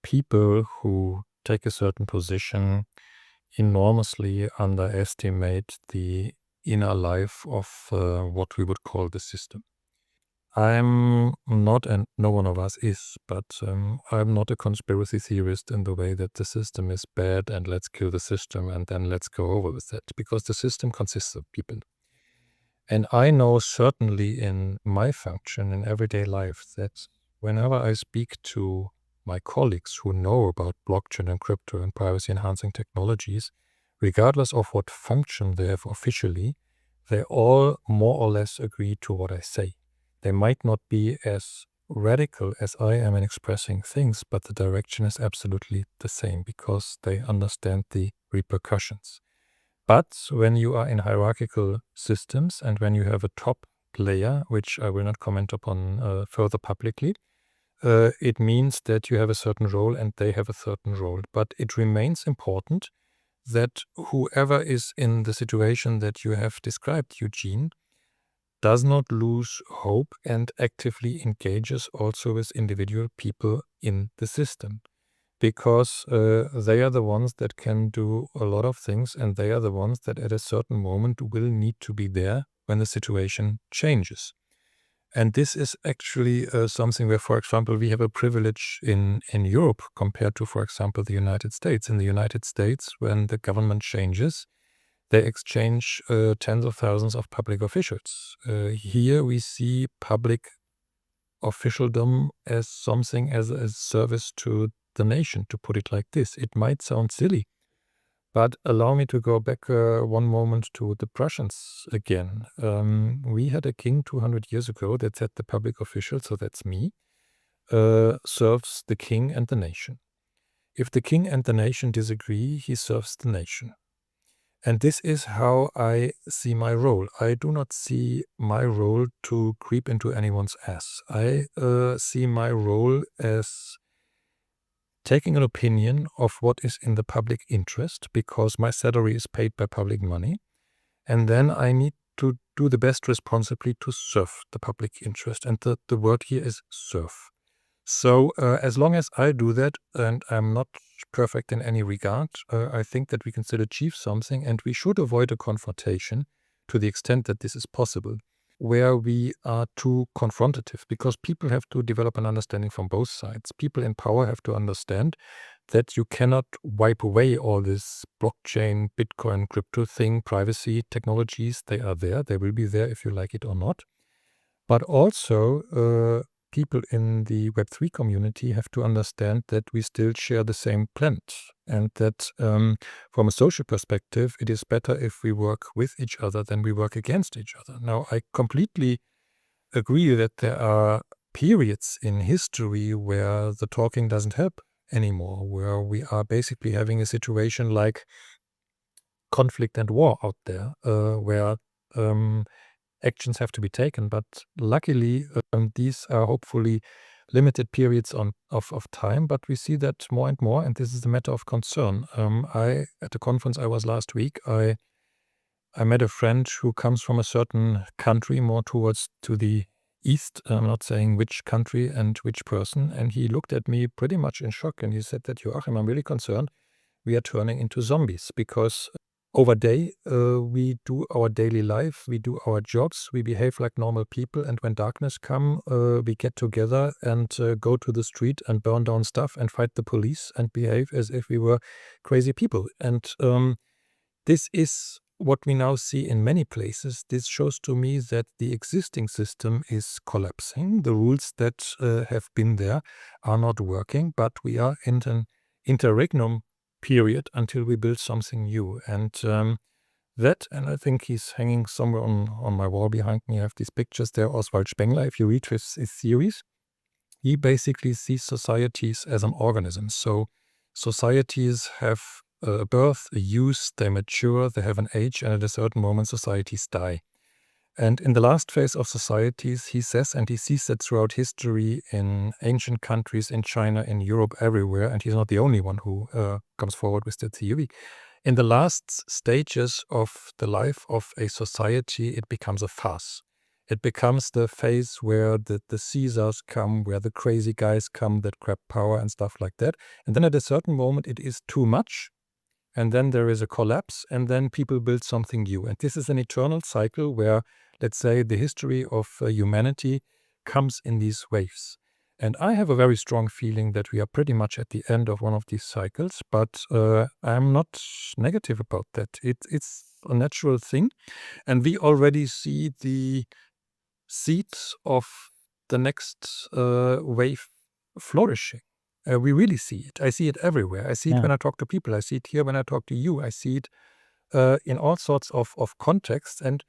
people who take a certain position enormously underestimate the inner life of what we would call the system. I'm not, and no one of us is, but I'm not a conspiracy theorist in the way that the system is bad and let's kill the system and then let's go over with that, because the system consists of people. And I know certainly in my function in everyday life that whenever I speak to my colleagues who know about blockchain and crypto and privacy enhancing technologies, regardless of what function they have officially, they all more or less agree to what I say. They might not be as radical as I am in expressing things, but the direction is absolutely the same because they understand the repercussions. But when you are in hierarchical systems and when you have a top player, which I will not comment upon further publicly, it means that you have a certain role and they have a certain role. But it remains important that whoever is in the situation that you have described, Eugene, does not lose hope and actively engages also with individual people in the system. Because they are the ones that can do a lot of things and they are the ones that at a certain moment will need to be there when the situation changes. And this is actually something where, for example, we have a privilege in Europe compared to, for example, the United States. In the United States, when the government changes, they exchange tens of thousands of public officials. Here we see public officialdom as something as a service to the nation, to put it like this. It might sound silly, but allow me to go back one moment to the Prussians again. We had a king 200 years ago that said the public official, so that's me, serves the king and the nation. If the king and the nation disagree, he serves the nation. And this is how I see my role. I do not see my role to creep into anyone's ass. I see my role as taking an opinion of what is in the public interest, because my salary is paid by public money. And then I need to do the best responsibly to serve the public interest. And the word here is serve. So as long as I do that, and I'm not perfect in any regard, I think that we can still achieve something, and we should avoid a confrontation to the extent that this is possible, where we are too confrontative, because people have to develop an understanding from both sides. People in power have to understand that you cannot wipe away all this blockchain, Bitcoin, crypto thing, privacy technologies. They are there. They will be there if you like it or not. But also, people in the Web3 community have to understand that we still share the same planet, and that from a social perspective, it is better if we work with each other than we work against each other. Now, I completely agree that there are periods in history where the talking doesn't help anymore, where we are basically having a situation like conflict and war out there, where actions have to be taken. But luckily, these are hopefully limited periods of time, but we see that more and more, and this is a matter of concern. At the conference I was last week, I met a friend who comes from a certain country more towards to the east. I'm not saying which country and which person, and he looked at me pretty much in shock, and he said that, Joachim, I'm really concerned. We are turning into zombies, because over day, we do our daily life, we do our jobs, we behave like normal people, and when darkness come, we get together and go to the street and burn down stuff and fight the police and behave as if we were crazy people. And this is what we now see in many places. This shows to me that the existing system is collapsing. The rules that have been there are not working, but we are in an interregnum period until we build something new. And and I think he's hanging somewhere on my wall behind me. I have these pictures there, Oswald Spengler. If you read his theories, he basically sees societies as an organism. So societies have a birth, a use, they mature, they have an age, and at a certain moment societies die. And in the last phase of societies, he says, and he sees that throughout history in ancient countries, in China, in Europe, everywhere, and he's not the only one who comes forward with that theory. In the last stages of the life of a society, it becomes a farce. It becomes the phase where the Caesars come, where the crazy guys come that grab power and stuff like that. And then at a certain moment, it is too much. And then there is a collapse, and then people build something new. And this is an eternal cycle where, let's say, the history of humanity comes in these waves. And I have a very strong feeling that we are pretty much at the end of one of these cycles, but I'm not negative about that. It's a natural thing. And we already see the seeds of the next wave flourishing. We really see it. I see it everywhere. I see it when I talk to people. I see it here when I talk to you. I see it in all sorts of contexts. And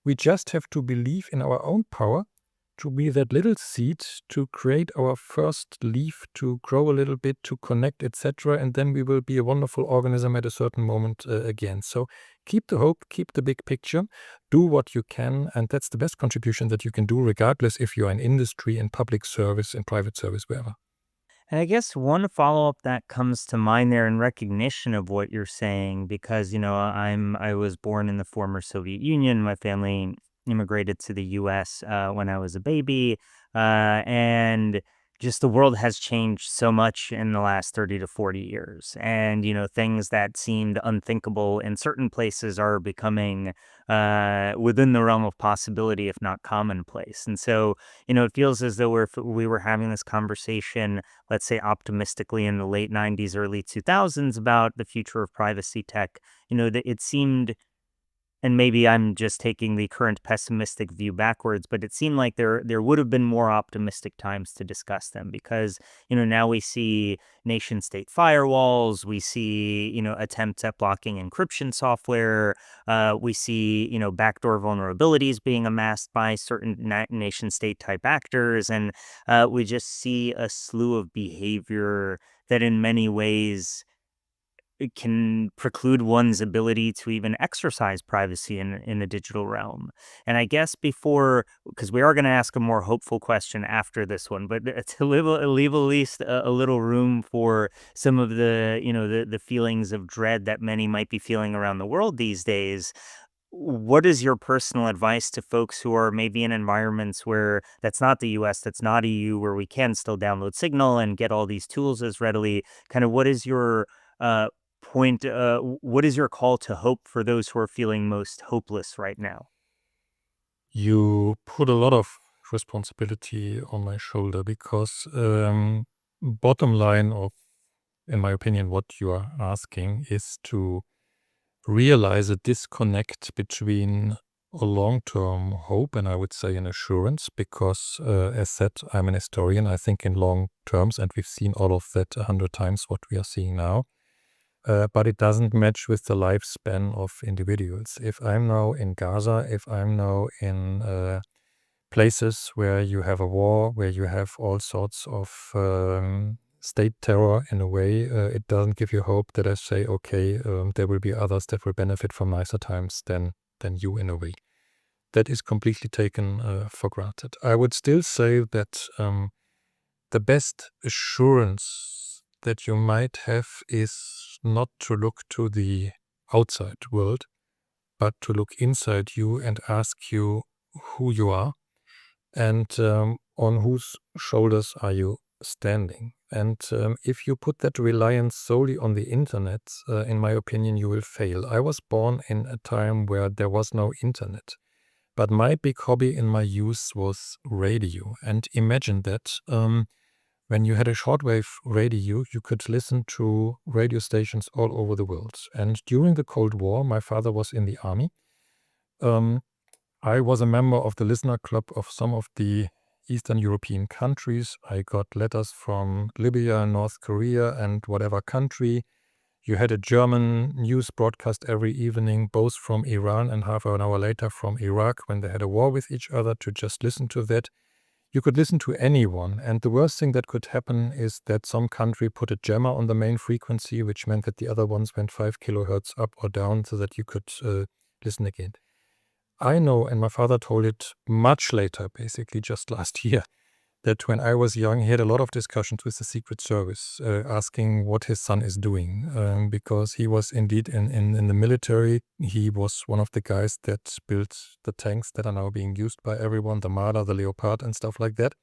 we just have to believe in our own power to be that little seed, to create our first leaf, to grow a little bit, to connect, etc. And then we will be a wonderful organism at a certain moment again. So keep the hope, keep the big picture, do what you can. And that's the best contribution that you can do, regardless if you're in industry, in public service, in private service, wherever. And I guess one follow-up that comes to mind there in recognition of what you're saying, because, I was born in the former Soviet Union. My family immigrated to the US when I was a baby. And just the world has changed so much in the last 30 to 40 years. And, things that seemed unthinkable in certain places are becoming within the realm of possibility, if not commonplace. And so, it feels as though we were having this conversation, let's say optimistically in the late 90s, early 2000s about the future of privacy tech, that it seemed, and maybe I'm just taking the current pessimistic view backwards, but it seemed like there would have been more optimistic times to discuss them because, now we see nation state firewalls, we see, attempts at blocking encryption software, we see, backdoor vulnerabilities being amassed by certain nation state type actors, and we just see a slew of behavior that in many ways it can preclude one's ability to even exercise privacy in the digital realm. And I guess because we are going to ask a more hopeful question after this one, but to leave at least a little room for some of the, the feelings of dread that many might be feeling around the world these days. What is your personal advice to folks who are maybe in environments where that's not the US, that's not EU, where we can still download Signal and get all these tools as readily? Kind of what is your uh, what is your call to hope for those who are feeling most hopeless right now? You put a lot of responsibility on my shoulder because bottom line of, in my opinion, what you are asking is to realize a disconnect between a long-term hope and I would say an assurance because, as said, I'm an historian. I think in long terms, and we've seen all of that 100 times what we are seeing now. But it doesn't match with the lifespan of individuals. If I'm now in Gaza, if I'm now in places where you have a war, where you have all sorts of state terror in a way, it doesn't give you hope that I say, okay, there will be others that will benefit from nicer times than you in a way. That is completely taken for granted. I would still say that the best assurance that you might have is not to look to the outside world, but to look inside you and ask you who you are and on whose shoulders are you standing. And if you put that reliance solely on the internet, in my opinion, you will fail. I was born in a time where there was no internet. But my big hobby in my youth was radio. And imagine that when you had a shortwave radio, you could listen to radio stations all over the world. And during the Cold War, my father was in the army. I was a member of the listener club of some of the Eastern European countries. I got letters from Libya, North Korea, and whatever country. You had a German news broadcast every evening, both from Iran and half an hour later from Iraq when they had a war with each other, to just listen to that. You could listen to anyone, and the worst thing that could happen is that some country put a jammer on the main frequency, which meant that the other ones went 5 kilohertz up or down so that you could listen again. I know, and my father told it much later, basically just last year, that when I was young, he had a lot of discussions with the Secret Service, asking what his son is doing, because he was indeed in the military. He was one of the guys that built the tanks that are now being used by everyone, the Marder, the Leopard, and stuff like that.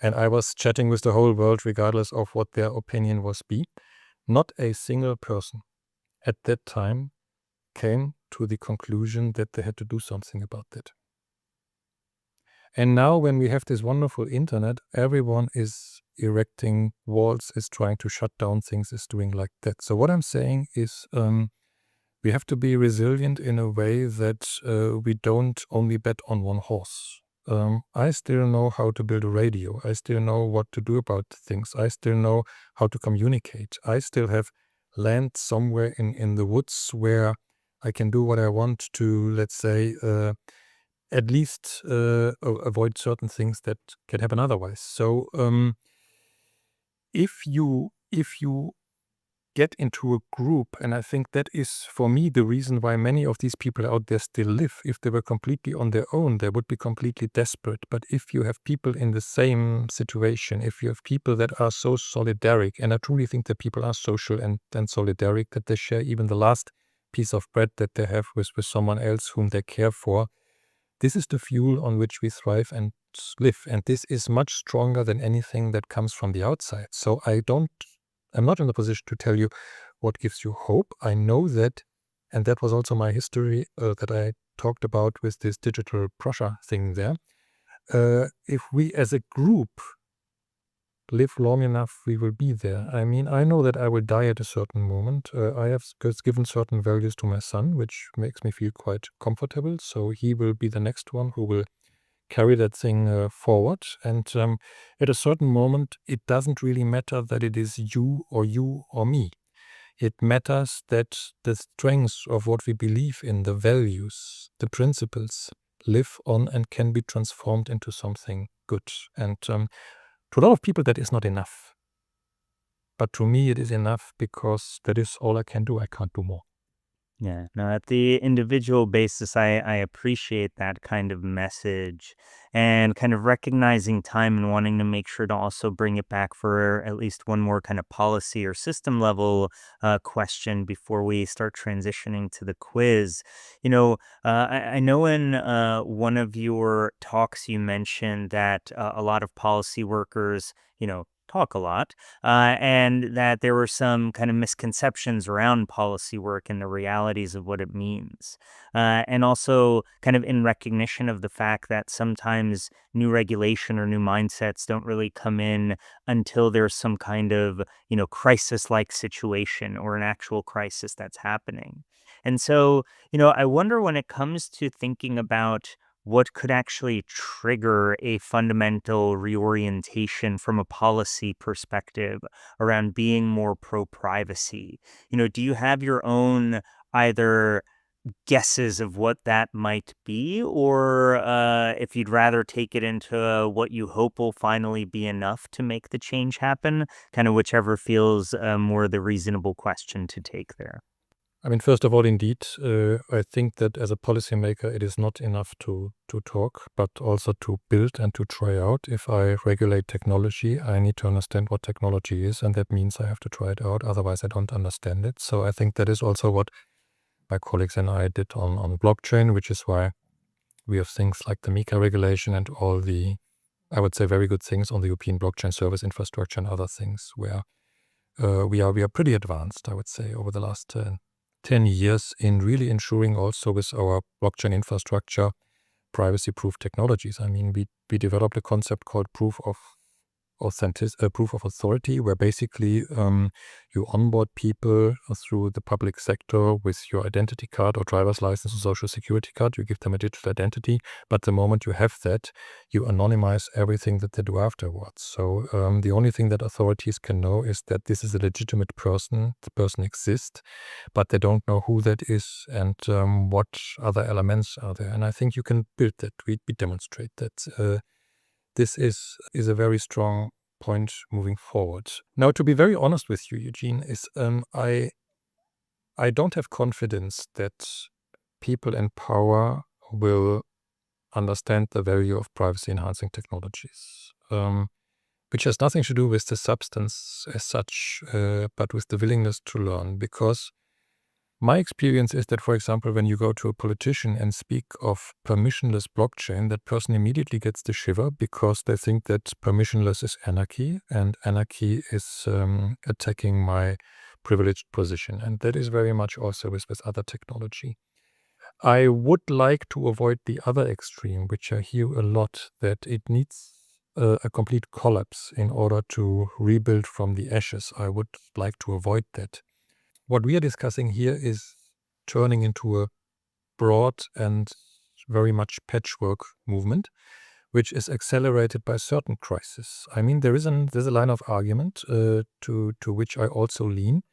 And I was chatting with the whole world, regardless of what their opinion was be. Not a single person at that time came to the conclusion that they had to do something about that. And now when we have this wonderful internet, everyone is erecting walls, is trying to shut down things, is doing like that. So what I'm saying is we have to be resilient in a way that we don't only bet on one horse. I still know how to build a radio. I still know what to do about things. I still know how to communicate. I still have land somewhere in the woods where I can do what I want to, let's say, at least avoid certain things that can happen otherwise. So if you get into a group, and I think that is for me the reason why many of these people out there still live. If they were completely on their own, they would be completely desperate. But if you have people in the same situation, if you have people that are so solidaric, and I truly think that people are social and solidaric, that they share even the last piece of bread that they have with someone else whom they care for, this is the fuel on which we thrive and live. And this is much stronger than anything that comes from the outside. So I'm not in the position to tell you what gives you hope. I know that, and that was also my history that I talked about with this digital Prussia thing there. If we as a group live long enough, we will be there. I mean, I know that I will die at a certain moment. I have given certain values to my son, which makes me feel quite comfortable. So he will be the next one who will carry that thing forward. And at a certain moment, it doesn't really matter that it is you or me. It matters that the strengths of what we believe in, the values, the principles, live on and can be transformed into something good. And to a lot of people, that is not enough. But to me, it is enough because that is all I can do. I can't do more. Yeah, no, at the individual basis, I appreciate that kind of message and kind of recognizing time and wanting to make sure to also bring it back for at least one more kind of policy or system level question before we start transitioning to the quiz. I know in one of your talks you mentioned that a lot of policy workers, talk a lot, and that there were some kind of misconceptions around policy work and the realities of what it means. And also, kind of in recognition of the fact that sometimes new regulation or new mindsets don't really come in until there's some kind of, crisis like situation or an actual crisis that's happening. And so, I wonder when it comes to thinking about what could actually trigger a fundamental reorientation from a policy perspective around being more pro-privacy. Do you have your own either guesses of what that might be, or if you'd rather take it into what you hope will finally be enough to make the change happen, kind of whichever feels more the reasonable question to take there? I mean, first of all, indeed, I think that as a policymaker, it is not enough to talk, but also to build and to try out. If I regulate technology, I need to understand what technology is, and that means I have to try it out. Otherwise, I don't understand it. So I think that is also what my colleagues and I did on blockchain, which is why we have things like the MiCA regulation and all the, I would say, very good things on the European blockchain service infrastructure and other things where we are pretty advanced, I would say, over the last 10 years in really ensuring also with our blockchain infrastructure privacy-proof technologies. I mean, we developed a concept called proof of authority, where basically you onboard people through the public sector with your identity card or driver's license or social security card. You give them a digital identity, but the moment you have that, you anonymize everything that they do afterwards. So the only thing that authorities can know is that this is a legitimate person, the person exists, but they don't know who that is and what other elements are there. And I think you can build that. We demonstrate that. This is a very strong point moving forward. Now, to be very honest with you, Eugene, is I don't have confidence that people in power will understand the value of privacy-enhancing technologies, which has nothing to do with the substance as such, but with the willingness to learn. Because my experience is that, for example, when you go to a politician and speak of permissionless blockchain, that person immediately gets the shiver because they think that permissionless is anarchy, and anarchy is attacking my privileged position. And that is very much also with other technology. I would like to avoid the other extreme, which I hear a lot, that it needs a complete collapse in order to rebuild from the ashes. I would like to avoid that. What we are discussing here is turning into a broad and very much patchwork movement, which is accelerated by certain crises. I mean, there's a line of argument to which I also lean,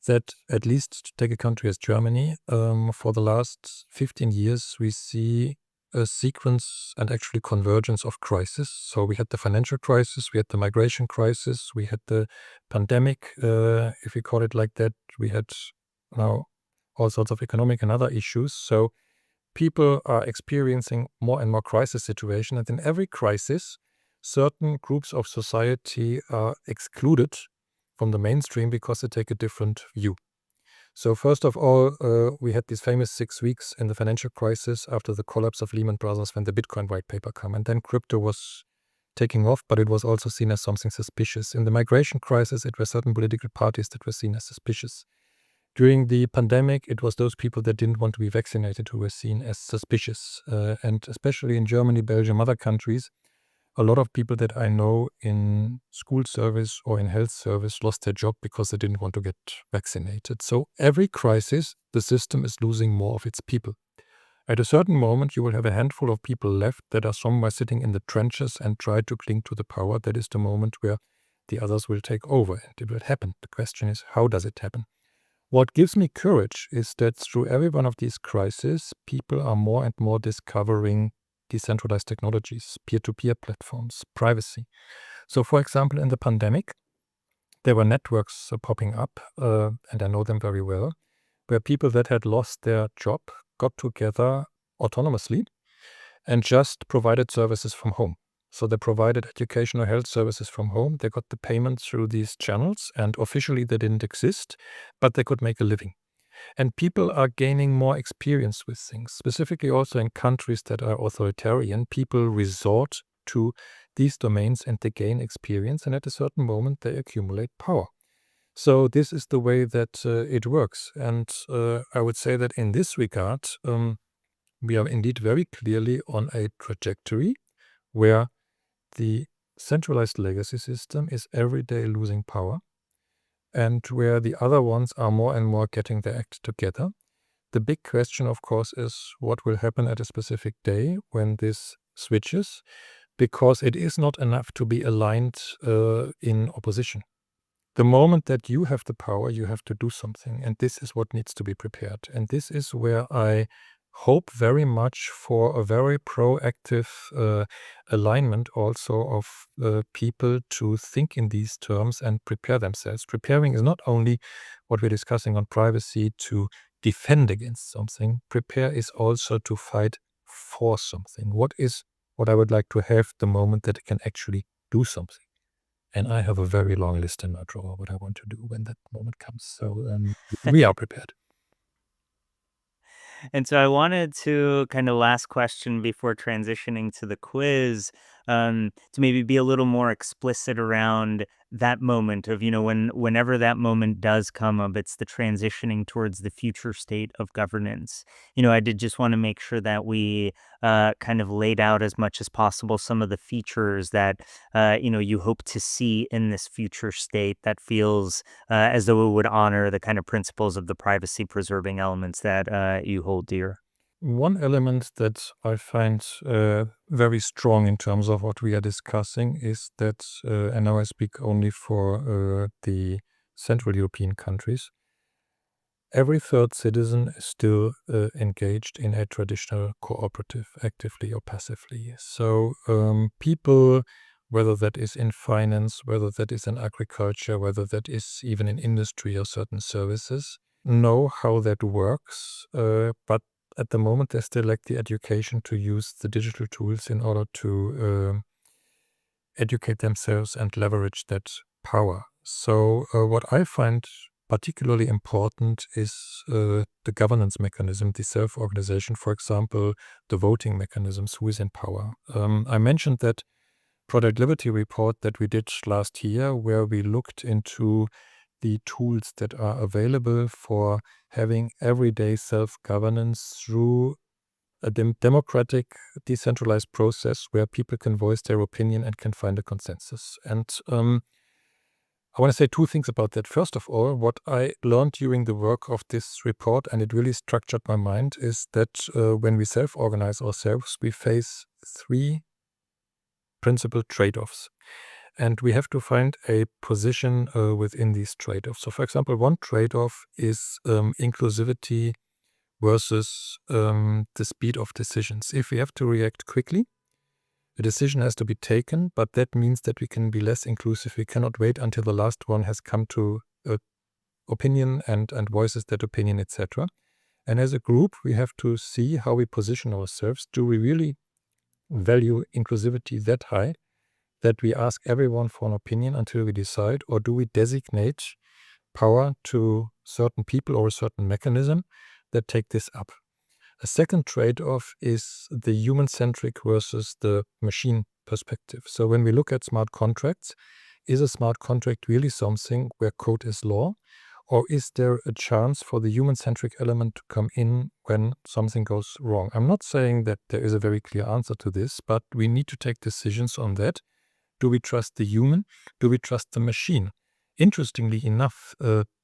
that at least to take a country as Germany, for the last 15 years, we see a sequence and actually convergence of crises. So we had the financial crisis, we had the migration crisis, we had the pandemic, if we call it like that. We had now all sorts of economic and other issues. So people are experiencing more and more crisis situations. And in every crisis, certain groups of society are excluded from the mainstream because they take a different view. So first of all, we had these famous 6 weeks in the financial crisis after the collapse of Lehman Brothers when the Bitcoin white paper came. And then crypto was taking off, but it was also seen as something suspicious. In the migration crisis, it were certain political parties that were seen as suspicious. During the pandemic, it was those people that didn't want to be vaccinated who were seen as suspicious. And especially in Germany, Belgium, other countries, a lot of people that I know in school service or in health service lost their job because they didn't want to get vaccinated. So every crisis, the system is losing more of its people. At a certain moment, you will have a handful of people left that are somewhere sitting in the trenches and try to cling to the power. That is the moment where the others will take over, and it will happen. The question is, how does it happen? What gives me courage is that through every one of these crises, people are more and more discovering decentralized technologies, peer-to-peer platforms, privacy. So, for example, in the pandemic, there were networks popping up, and I know them very well, where people that had lost their job got together autonomously and just provided services from home. So they provided educational health services from home. They got the payment through these channels, and officially they didn't exist, but they could make a living. And people are gaining more experience with things, specifically also in countries that are authoritarian. People resort to these domains and they gain experience, and at a certain moment they accumulate power. So this is the way that it works. And I would say that in this regard, we are indeed very clearly on a trajectory where the centralized legacy system is every day losing power, and where the other ones are more and more getting their act together. The big question, of course, is what will happen at a specific day when this switches, because it is not enough to be aligned in opposition. The moment that you have the power, you have to do something, and this is what needs to be prepared. And this is where I hope very much for a very proactive alignment also of people to think in these terms and prepare themselves. Preparing is not only what we're discussing on privacy to defend against something. Prepare is also to fight for something. What I would like to have the moment that I can actually do something. And I have a very long list in my drawer what I want to do when that moment comes. So we are prepared. And so I wanted to kind of last question before transitioning to the quiz, to maybe be a little more explicit around that moment of, whenever that moment does come up, it's the transitioning towards the future state of governance. I did just want to make sure that we kind of laid out as much as possible some of the features that, you hope to see in this future state that feels as though it would honor the kind of principles of the privacy preserving elements that you hold dear. One element that I find very strong in terms of what we are discussing is that, and now I speak only for the Central European countries, every third citizen is still engaged in a traditional cooperative, actively or passively. So people, whether that is in finance, whether that is in agriculture, whether that is even in industry or certain services, know how that works, but at the moment they still lack the education to use the digital tools in order to educate themselves and leverage that power. So what I find particularly important is the governance mechanism, the self-organization, for example, the voting mechanisms, who is in power. I mentioned that Product Liberty report that we did last year, where we looked into the tools that are available for having everyday self-governance through a democratic, decentralized process where people can voice their opinion and can find a consensus. And I want to say two things about that. First of all, what I learned during the work of this report, and it really structured my mind, is that when we self-organize ourselves, we face three principal trade-offs. And we have to find a position within these trade-offs. So, for example, one trade-off is inclusivity versus the speed of decisions. If we have to react quickly, a decision has to be taken, but that means that we can be less inclusive. We cannot wait until the last one has come to opinion and voices that opinion, etc. And as a group, we have to see how we position ourselves. Do we really value inclusivity that high that we ask everyone for an opinion until we decide, or do we designate power to certain people or a certain mechanism that take this up. A second trade-off is the human-centric versus the machine perspective. So when we look at smart contracts, is a smart contract really something where code is law? Or is there a chance for the human-centric element to come in when something goes wrong? I'm not saying that there is a very clear answer to this, but we need to take decisions on that. Do we trust the human? Do we trust the machine? Interestingly enough,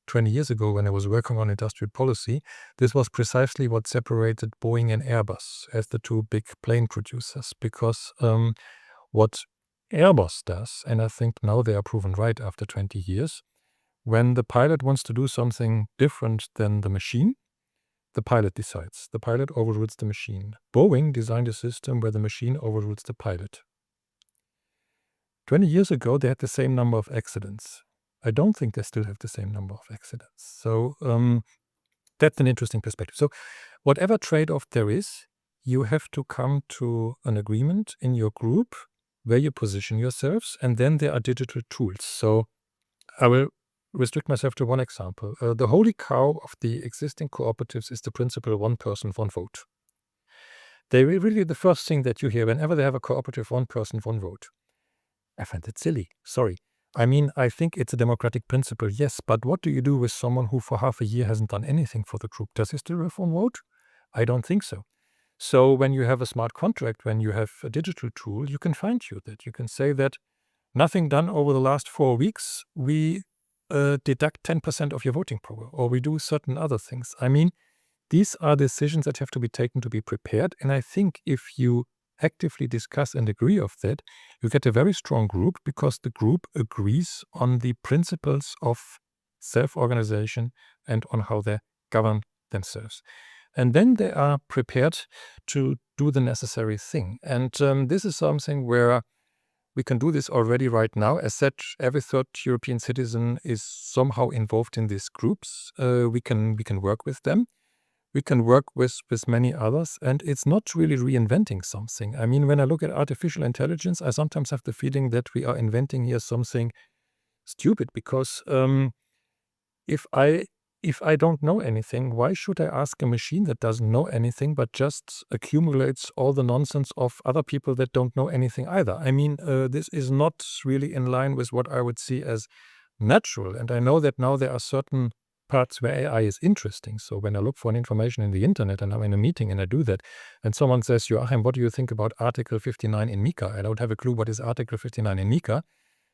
20 years ago when I was working on industrial policy, this was precisely what separated Boeing and Airbus as the two big plane producers, because what Airbus does, and I think now they are proven right after 20 years, when the pilot wants to do something different than the machine, the pilot decides. The pilot overrules the machine. Boeing designed a system where the machine overrules the pilot. 20 years ago, they had the same number of accidents. I don't think they still have the same number of accidents. So that's an interesting perspective. So whatever trade-off there is, you have to come to an agreement in your group where you position yourselves, and then there are digital tools. So I will restrict myself to one example. The holy cow of the existing cooperatives is the principle one person, one vote. They really the first thing that you hear whenever they have a cooperative, one person, one vote. I find it silly. Sorry. I mean, I think it's a democratic principle, yes, but what do you do with someone who for half a year hasn't done anything for the group? Does he still have one vote? I don't think so. So when you have a smart contract, when you have a digital tool, you can fine-tune that. You can say that nothing done over the last 4 weeks, we deduct 10% of your voting power, or we do certain other things. I mean, these are decisions that have to be taken to be prepared. And I think if you actively discuss and agree of that, you get a very strong group because the group agrees on the principles of self-organization and on how they govern themselves. And then they are prepared to do the necessary thing. And this is something where we can do this already right now. As said, every third European citizen is somehow involved in these groups. We can work with them. We can work with many others, and it's not really reinventing something. I mean, when I look at artificial intelligence, I sometimes have the feeling that we are inventing here something stupid, because if I don't know anything, why should I ask a machine that doesn't know anything but just accumulates all the nonsense of other people that don't know anything either? I mean, this is not really in line with what I would see as natural. And I know that now there are certain parts where AI is interesting. So when I look for an information in the internet and I'm in a meeting and I do that, and someone says, Joachim, what do you think about Article 59 in MiCA? I don't have a clue what is Article 59 in MiCA.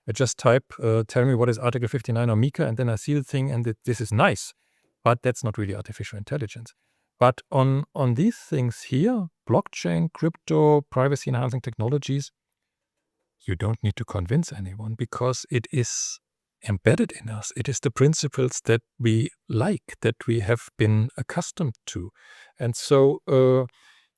I just type, tell me what is Article 59 on MiCA, and then I see the thing, and this is nice. But that's not really artificial intelligence. But on these things here, blockchain, crypto, privacy-enhancing technologies, you don't need to convince anyone because it is embedded in us. It is the principles that we like, that we have been accustomed to. And so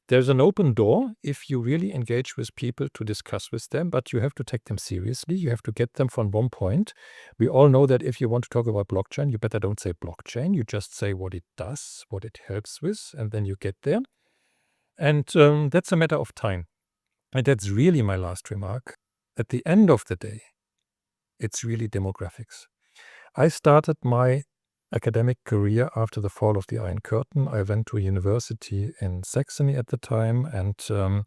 there's an open door if you really engage with people to discuss with them, but you have to take them seriously. You have to get them from one point. We all know that if you want to talk about blockchain, you better don't say blockchain. You just say what it does, what it helps with, and then you get there. And that's a matter of time. And that's really my last remark. At the end of the day, it's really demographics. I started my academic career after the fall of the Iron Curtain. I went to a university in Saxony at the time, and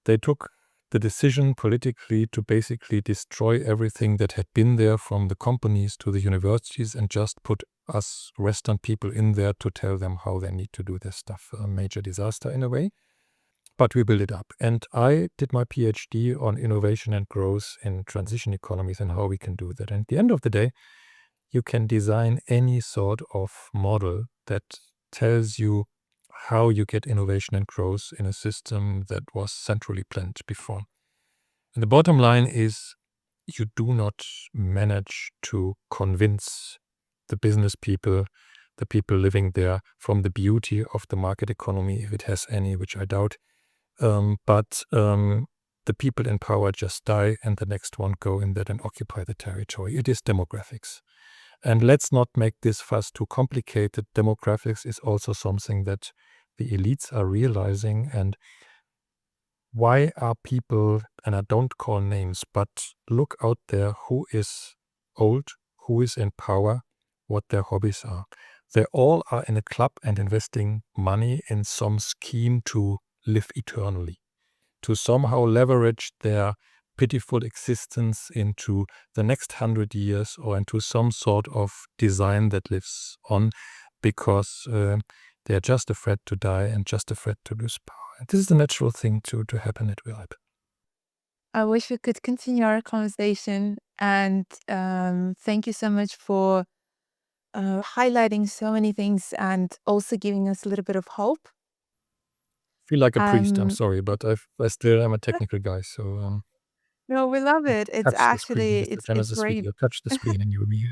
they took the decision politically to basically destroy everything that had been there, from the companies to the universities, and just put us Western people in there to tell them how they need to do their stuff. A major disaster in a way. But we built it up. And I did my PhD on innovation and growth in transition economies and how we can do that. And at the end of the day, you can design any sort of model that tells you how you get innovation and growth in a system that was centrally planned before. And the bottom line is, you do not manage to convince the business people, the people living there, from the beauty of the market economy, if it has any, which I doubt. But the people in power just die, and the next one go in that and occupy the territory. It is demographics. And let's not make this fuss too complicated. Demographics is also something that the elites are realizing. And why are people, and I don't call names, but look out there, who is old, who is in power, what their hobbies are. They all are in a club and investing money in some scheme to live eternally, to somehow leverage their pitiful existence into the next 100 years or into some sort of design that lives on, because they're just afraid to die and just afraid to lose power. And this is the natural thing to happen at real life. I wish we could continue our conversation, and thank you so much for highlighting so many things and also giving us a little bit of hope. Feel like a priest, I'm sorry, but I still am a technical guy, so No, we love it. It's touch the screen. actually, Mr. it's Genesis great. video. Touch the screen and you'll be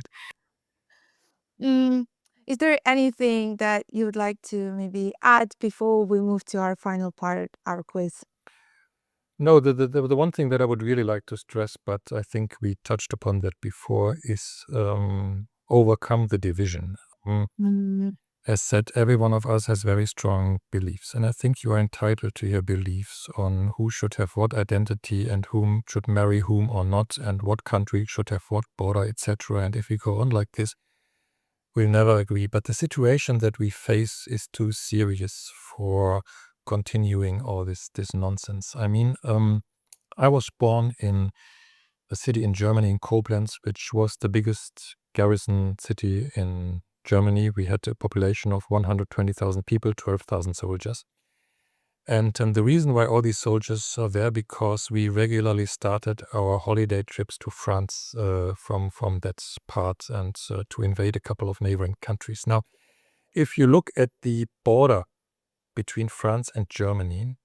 it. Is there anything that you would like to maybe add before we move to our final part, our quiz? No, the one thing that I would really like to stress, but I think we touched upon that before, is overcome the division. As said, every one of us has very strong beliefs, and I think you are entitled to your beliefs on who should have what identity and whom should marry whom or not, and what country should have what border, etc. And if we go on like this, we'll never agree. But the situation that we face is too serious for continuing all this nonsense. I mean, I was born in a city in Germany, in Koblenz, which was the biggest garrison city in Germany. We had a population of 120,000 people, 12,000 soldiers. And the reason why all these soldiers are there, because we regularly started our holiday trips to France from that part, and to invade a couple of neighboring countries. Now, if you look at the border between France and Germany,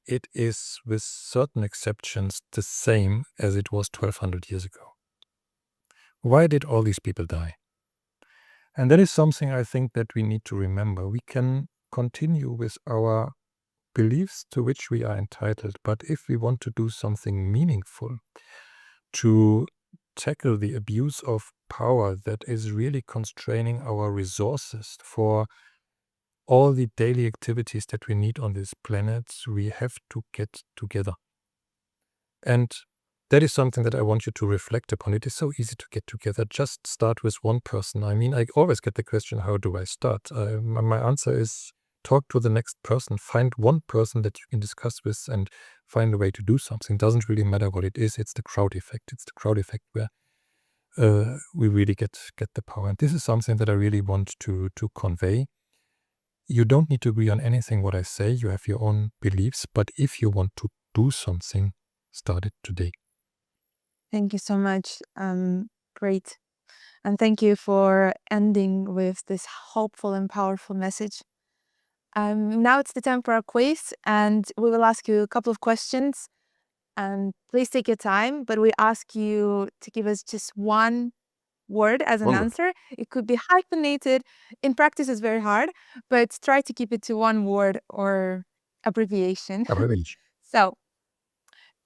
it is, with certain exceptions, the same as it was 1200 years ago. Why did all these people die? And that is something I think that we need to remember. We can continue with our beliefs to which we are entitled, but if we want to do something meaningful to tackle the abuse of power that is really constraining our resources for all the daily activities that we need on this planet, we have to get together. And that is something that I want you to reflect upon. It is so easy to get together. Just start with one person. I mean, I always get the question, how do I start? My answer is, talk to the next person. Find one person that you can discuss with and find a way to do something. It doesn't really matter what it is. It's the crowd effect. It's the crowd effect where we really get the power. And this is something that I really want to convey. You don't need to agree on anything what I say. You have your own beliefs. But if you want to do something, start it today. Thank you so much. Great. And thank you for ending with this hopeful and powerful message. Now it's the time for our quiz, and we will ask you a couple of questions. And please take your time, but we ask you to give us just one word as an answer. It could be hyphenated. In practice, it's very hard, but try to keep it to one word or abbreviation. So,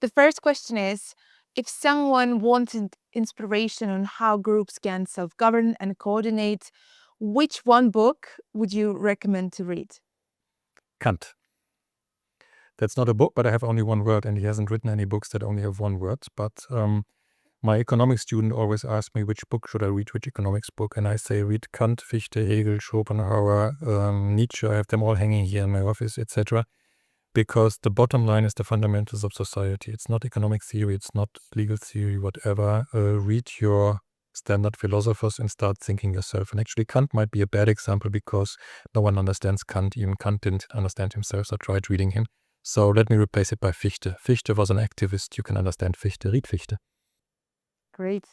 the first question is, if someone wanted inspiration on how groups can self-govern and coordinate, which one book would you recommend to read? Kant. That's not a book, but I have only one word, and he hasn't written any books that only have one word. But my economics student always asks me, which book should I read, which economics book? And I say, read Kant, Fichte, Hegel, Schopenhauer, Nietzsche. I have them all hanging here in my office, etc. Because the bottom line is the fundamentals of society. It's not economic theory, it's not legal theory, whatever. Read your standard philosophers and start thinking yourself. And actually, Kant might be a bad example because no one understands Kant. Even Kant didn't understand himself, so I tried reading him. So let me replace it by Fichte. Fichte was an activist. You can understand Fichte. Read Fichte. Great.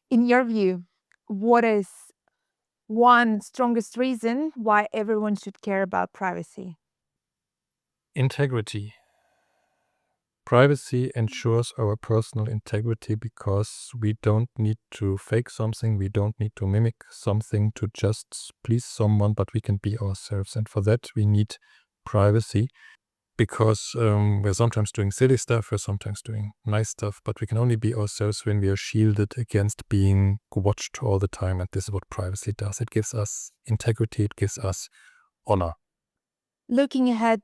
In your view, what is one strongest reason why everyone should care about privacy? Integrity. Privacy ensures our personal integrity because we don't need to fake something, we don't need to mimic something to just please someone, but we can be ourselves. And for that, we need privacy because we're sometimes doing silly stuff, we're sometimes doing nice stuff, but we can only be ourselves when we are shielded against being watched all the time. And this is what privacy does. It gives us integrity, it gives us honor. Looking ahead,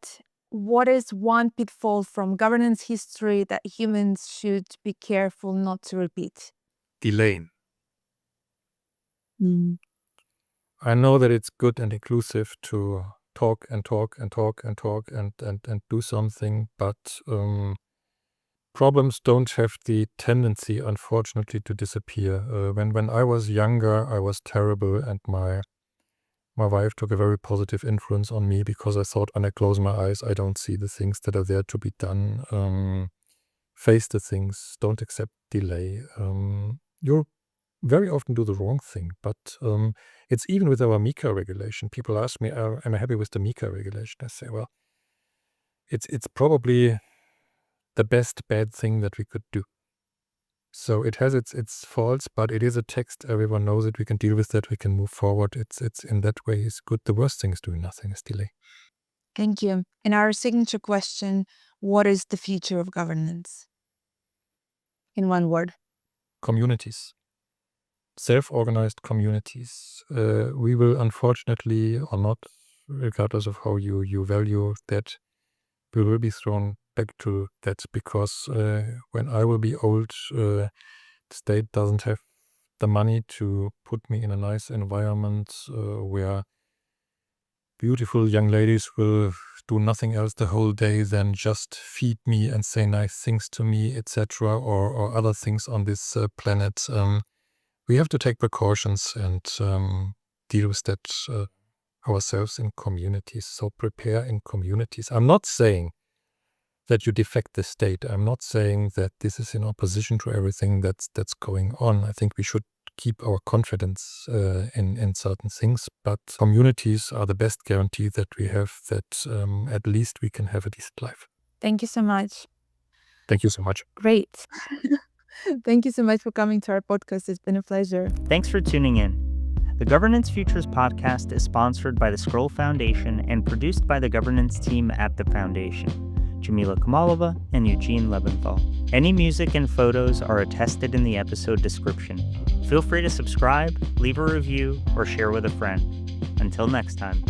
what is one pitfall from governance history that humans should be careful not to repeat? Delaying. I know that it's good and inclusive to talk and talk and talk and talk and do something, but problems don't have the tendency, unfortunately, to disappear. When I was younger, I was terrible, and my wife took a very positive influence on me because I thought when I close my eyes, I don't see the things that are there to be done. Face the things, don't accept delay. You very often do the wrong thing, but it's even with our MiCA regulation. People ask me, am I happy with the MiCA regulation? I say, well, it's probably the best bad thing that we could do. So it has its faults, but it is a text. Everyone knows it. We can deal with that. We can move forward. It's in that way, it's good. The worst thing is doing nothing, is delay. Thank you. And our signature question, what is the future of governance? In one word. Communities. Self-organized communities. We will unfortunately, or not, regardless of how you value that, we will be thrown back to that because when I will be old, the state doesn't have the money to put me in a nice environment where beautiful young ladies will do nothing else the whole day than just feed me and say nice things to me, etc., or other things on this planet. We have to take precautions and deal with that ourselves in communities. So prepare in communities. I'm not saying that you defect the state. I'm not saying that this is in opposition to everything that's going on. I think we should keep our confidence in certain things, but communities are the best guarantee that we have that at least we can have a decent life. Thank you so much. Thank you so much. Great. Thank you so much for coming to our podcast. It's been a pleasure. Thanks for tuning in. The Governance Futures podcast is sponsored by the Scroll Foundation and produced by the governance team at the Foundation, Jamilya and Eugene Lebenthal. Any music and photos are attested in the episode description. Feel free to subscribe, leave a review, or share with a friend. Until next time.